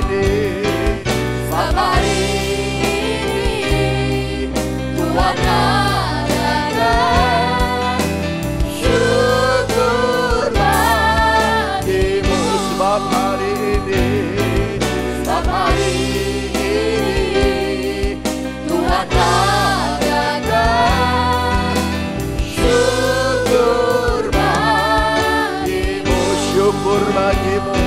ini, sebab hari ini Tuhan adakan syukur bagimu. Sebab hari ini, sebab hari ini Tuhan adakan syukur bagimu, syukur bagimu,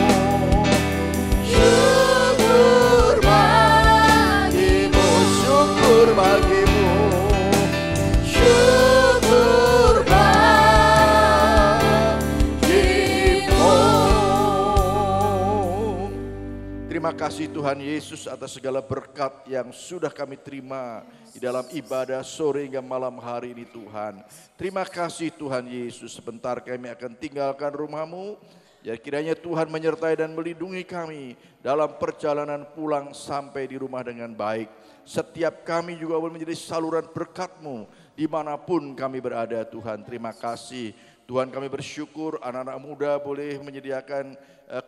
syukur bagimu, syukur bagimu, syukur bagimu. Terima kasih Tuhan Yesus atas segala berkat yang sudah kami terima di dalam ibadah sore hingga malam hari ini Tuhan. Terima kasih Tuhan Yesus, sebentar kami akan tinggalkan rumah-Mu. Ya kiranya Tuhan menyertai dan melindungi kami dalam perjalanan pulang sampai di rumah dengan baik. Setiap kami juga boleh menjadi saluran berkat-Mu dimanapun kami berada Tuhan. Terima kasih Tuhan, kami bersyukur anak-anak muda boleh menyediakan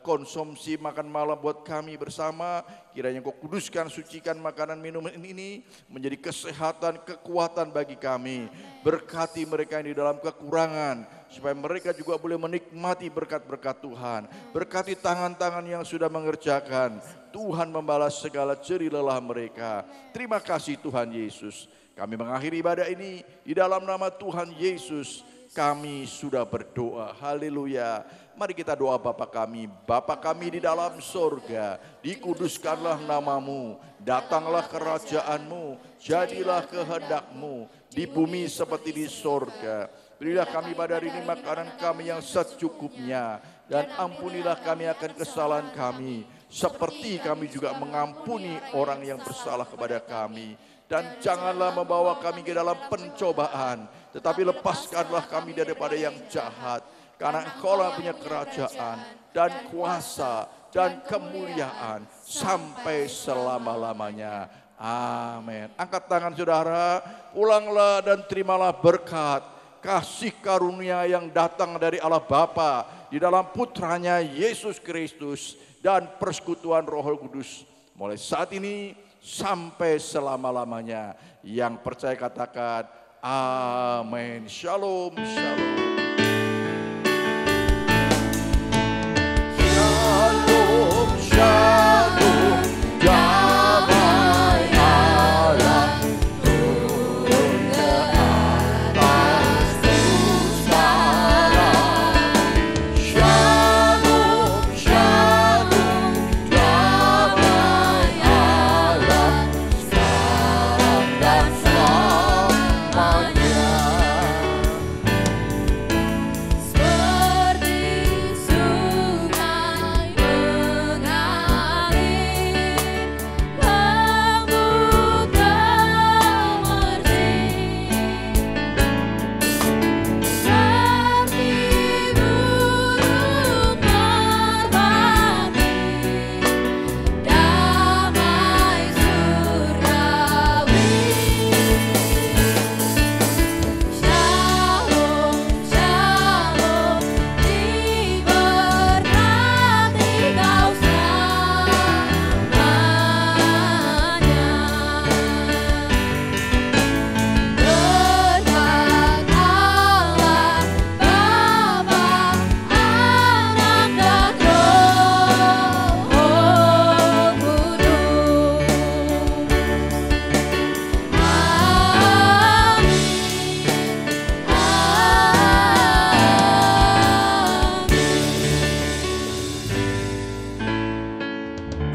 konsumsi makan malam buat kami bersama. Kiranya Kau kuduskan, sucikan makanan minuman ini menjadi kesehatan, kekuatan bagi kami. Berkati mereka yang di dalam kekurangan, supaya mereka juga boleh menikmati berkat-berkat Tuhan. Berkati tangan-tangan yang sudah mengerjakan, Tuhan membalas segala jerih lelah mereka. Terima kasih Tuhan Yesus. Kami mengakhiri ibadah ini di dalam nama Tuhan Yesus. Kami sudah berdoa. Haleluya. Mari kita doa Bapa kami. Bapa kami di dalam sorga, dikuduskanlah nama-Mu. Datanglah kerajaan-Mu. Jadilah kehendak-Mu di bumi seperti di sorga. Berilah kami pada hari ini makanan kami yang secukupnya. Dan ampunilah kami akan kesalahan kami, seperti kami juga mengampuni orang yang bersalah kepada kami. Dan janganlah membawa kami ke dalam pencobaan, tetapi lepaskanlah kami daripada yang jahat. Karena Engkau-lah punya kerajaan dan kuasa dan kemuliaan sampai selama-lamanya. Amin. Angkat tangan saudara, pulanglah dan terimalah berkat, kasih karunia yang datang dari Allah Bapa di dalam putranya Yesus Kristus dan persekutuan Roh Kudus mulai saat ini sampai selama-lamanya. Yang percaya katakan amin. Shalom, shalom. Shalom, shalom. Damai Allah turun ke atas pusara. Shalom, shalom. Damai Allah sekarang dan selamanya. Seperti sungai mengalir, lembut dan bersih. Seperti burung merpati, damai surgawi. Shalom, shalom, diberkati kau selamanya. Berkat Allah, Bapa, Anak, dan Roh Kudus.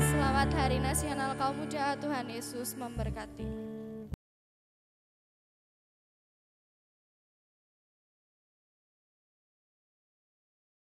Selamat Hari Nasional Kaum Muda, Tuhan Yesus memberkati.